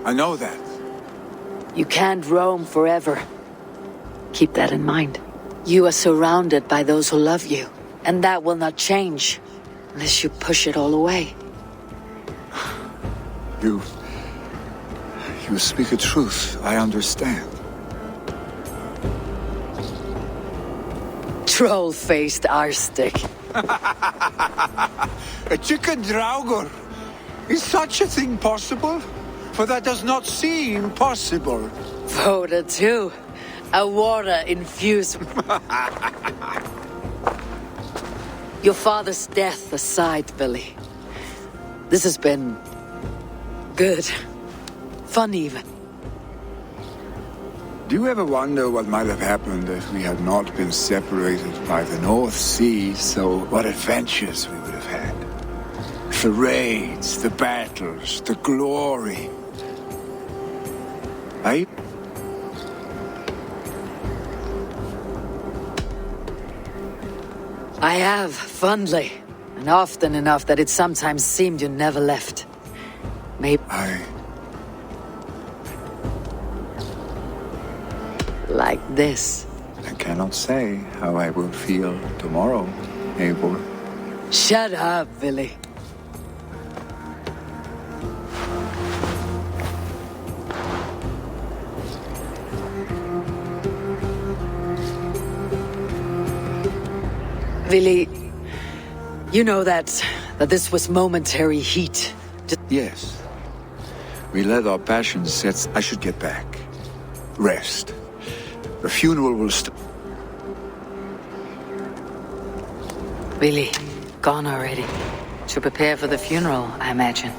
I know that. You can't roam forever. Keep that in mind. You are surrounded by those who love you, and that will not change unless you push it all away. You speak a truth, I understand. Troll-faced arstick. A chicken draugr? Is such a thing possible? For that does not seem possible. Voda too. A water-infused... Your father's death aside, Billy. This has been... good. Fun, even. Do you ever wonder what might have happened if we had not been separated by the North Sea? So what adventures we would have had. The raids, the battles, the glory. I have, fondly. And often enough that it sometimes seemed you never left. Maybe... Like this. I cannot say how I will feel tomorrow, Eivor. Shut up, Billy. Vili, you know that this was momentary heat. Yes. We let our passions set. I should get back. Rest. The funeral will Vili, gone already. To prepare for the funeral, I imagine.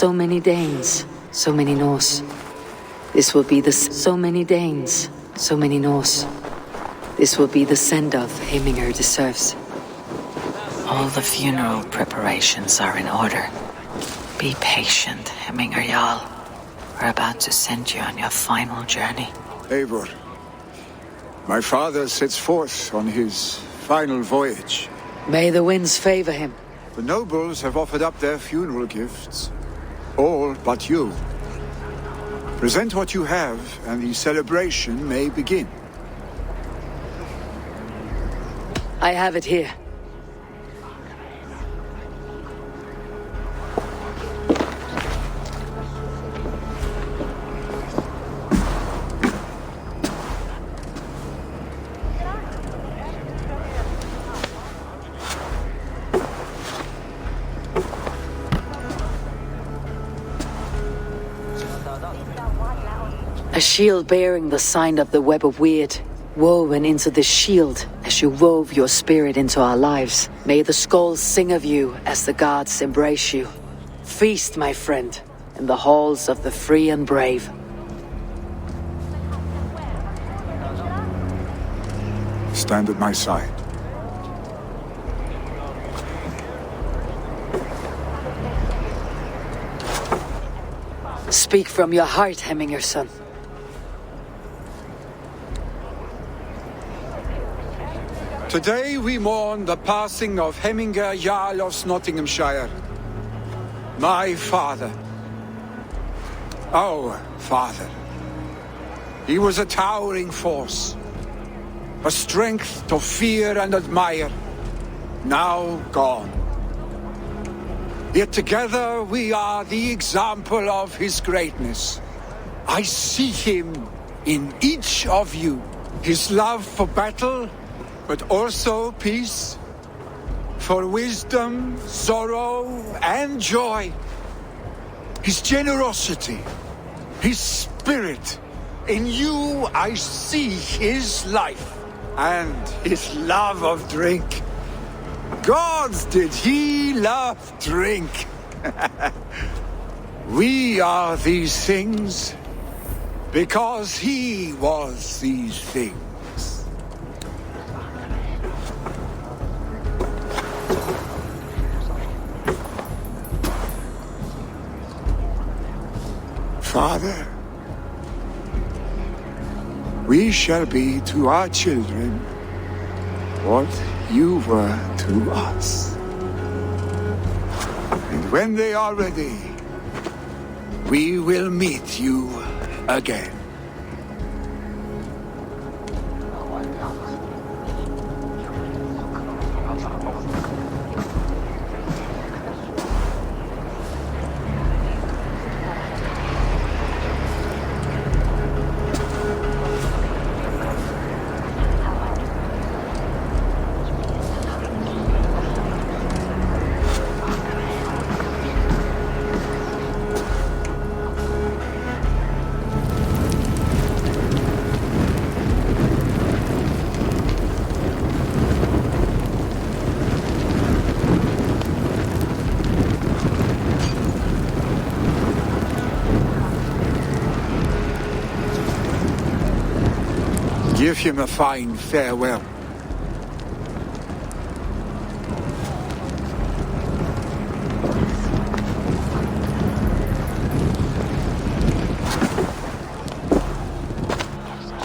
So many Danes, so many Norse. This will be the... So many Danes, so many Norse. This will be the send-off Heminger deserves. All the funeral preparations are in order. Be patient, Heminger Jarl. We're about to send you on your final journey. Eivor, my father sets forth on his final voyage. May the winds favor him. The nobles have offered up their funeral gifts. All but you. Present what you have, and the celebration may begin. I have it here. A shield bearing the sign of the Web of Weird. woven into the shield as you wove your spirit into our lives. May the skulls sing of you as the gods embrace you. Feast, my friend, in the halls of the free and brave. Stand at my side. Speak from your heart, Hemminger, son. Today we mourn the passing of Hemminger Jarl of Nottinghamshire. My father. Our father. He was a towering force. A strength to fear and admire. Now gone. Yet together we are the example of his greatness. I see him in each of you. His love for battle, but also peace. For wisdom, sorrow, and joy. His generosity, his spirit. In you I see his life, and his love of drink. Gods, did he love drink! We are these things because he was these things. Father, we shall be to our children what you were to us. And when they are ready, we will meet you again. Give him a fine farewell.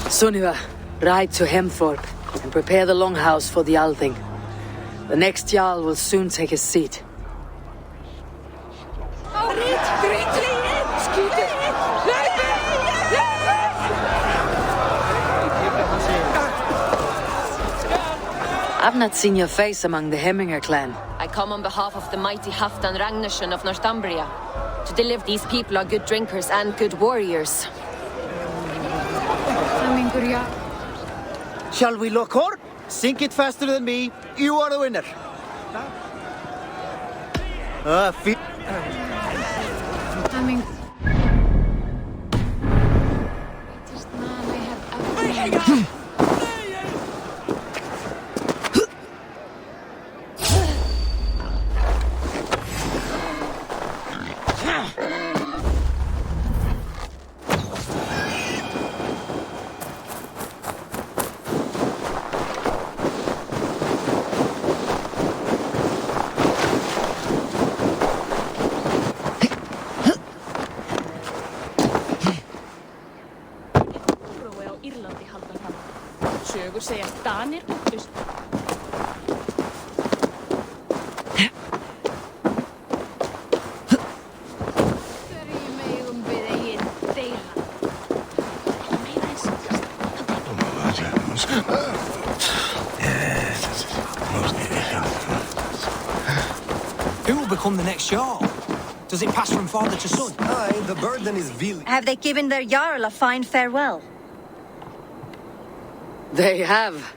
Sunniva, ride to Hemthorpe and prepare the longhouse for the Althing. The next Jarl will soon take his seat. I've not seen your face among the Hemminger clan. I come on behalf of the mighty Halfdan Ragnarsson of Northumbria to deliver these people are good drinkers and good warriors. Shall we look her? Sink it faster than me. You are the winner. Sögur segja að Danir óttust. Hverju megum við eigin deila? Who will become the next Jarl? Does it pass from father to son? Aye, the burden is Vil. Have they given their Jarl a fine farewell? They have.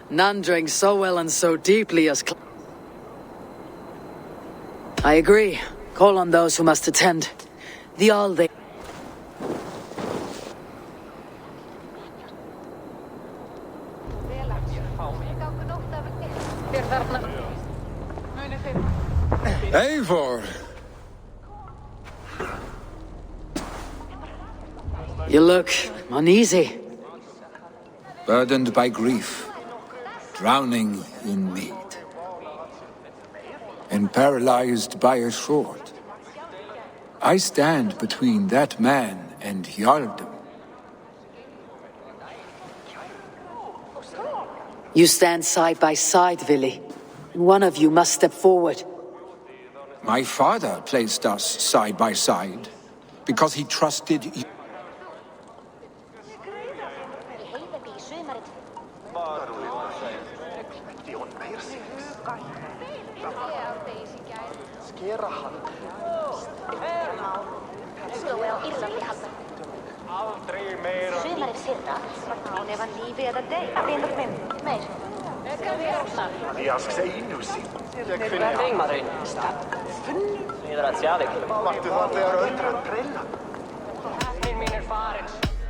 None drank so well and so deeply as... I agree. Call on those who must attend. The Althing. Eivor! You look uneasy. Burdened by grief, drowning in mead, and paralyzed by a sword. I stand between that man and Jarldom. You stand side by side, Vili. One of you must step forward. My father placed us side by side because he trusted you.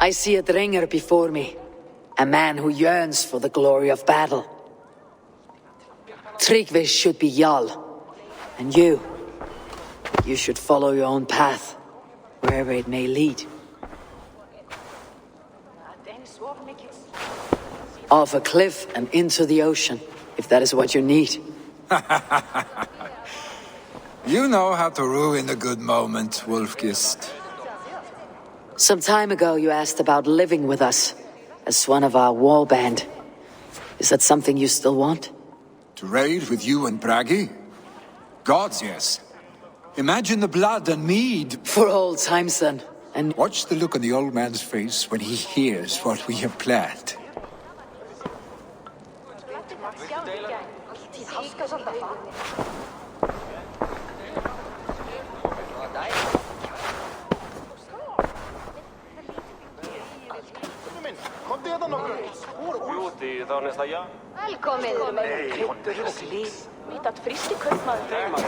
I see a Dringer before me. A man who yearns for the glory of battle. Tryggvi should be Jarl. And you should follow your own path, wherever it may lead. Off a cliff and into the ocean, if that is what you need. You know how to ruin a good moment, Wolfgist. Some time ago you asked about living with us, as one of our war band. Is that something you still want? To raid with you and Bragi? Gods, yes. Imagine the blood and mead. For old times then. And watch the look on the old man's face when he hears what we have planned.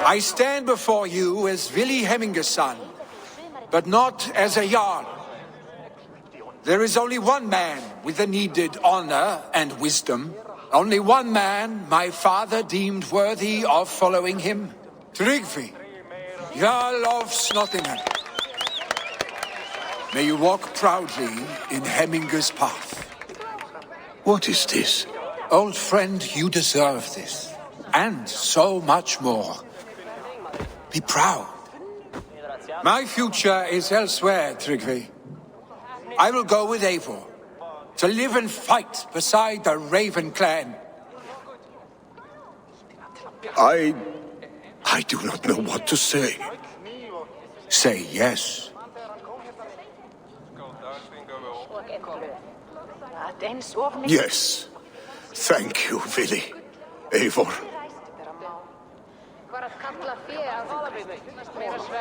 I stand before you as Vili Hemminger's son, but not as a Jarl. There is only one man with the needed honor and wisdom. Only one man my father deemed worthy of following him. Tryggvi, Jarl of Snottingham. May you walk proudly in Hemminger's path. What is this? Old friend, you deserve this. And so much more. Be proud. My future is elsewhere, Tryggvi. I will go with Eivor, to live and fight beside the Raven clan. I do not know what to say. Say yes. Yes. Thank you, Vili. Eivor.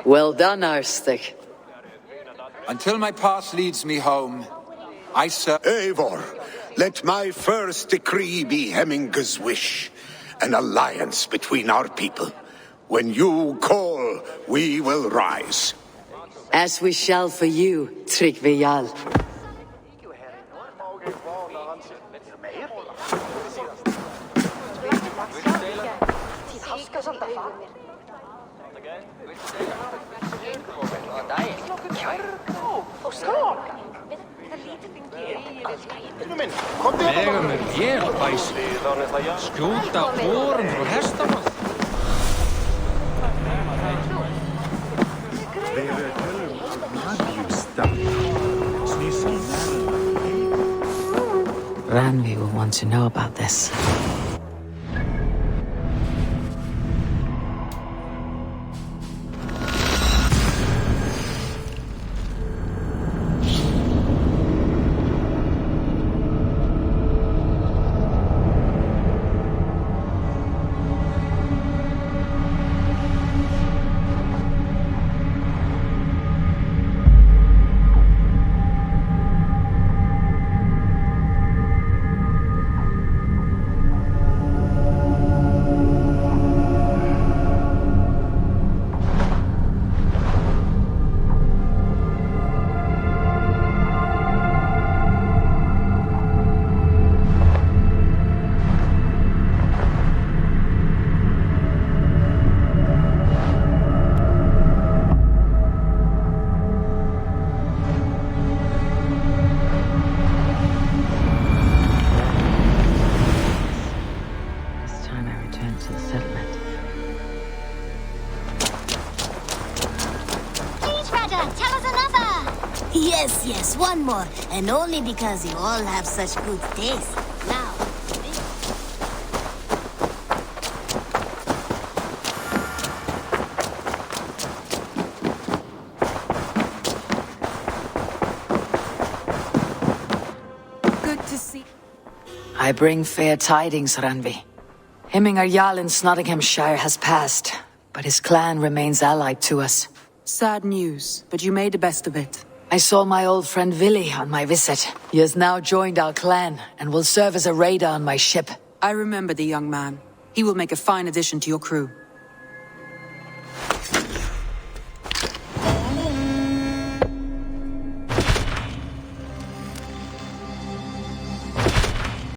Well done, Arstic. Until my path leads me home, I serve... Eivor, let my first decree be Hemminger's wish. An alliance between our people. When you call, we will rise. As we shall for you, Tryggvi Jarl. Vega með vélbæsi. Skjóta vorum frá hestamann. Randvi will want to know about this. Yes, yes, one more. And only because you all have such good taste. Now, Good to see. I bring fair tidings, Randvi. Hemmingar Jarl in Nottinghamshire has passed, but his clan remains allied to us. Sad news, but you made the best of it. I saw my old friend Vili on my visit. He has now joined our clan and will serve as a raider on my ship. I remember the young man. He will make a fine addition to your crew.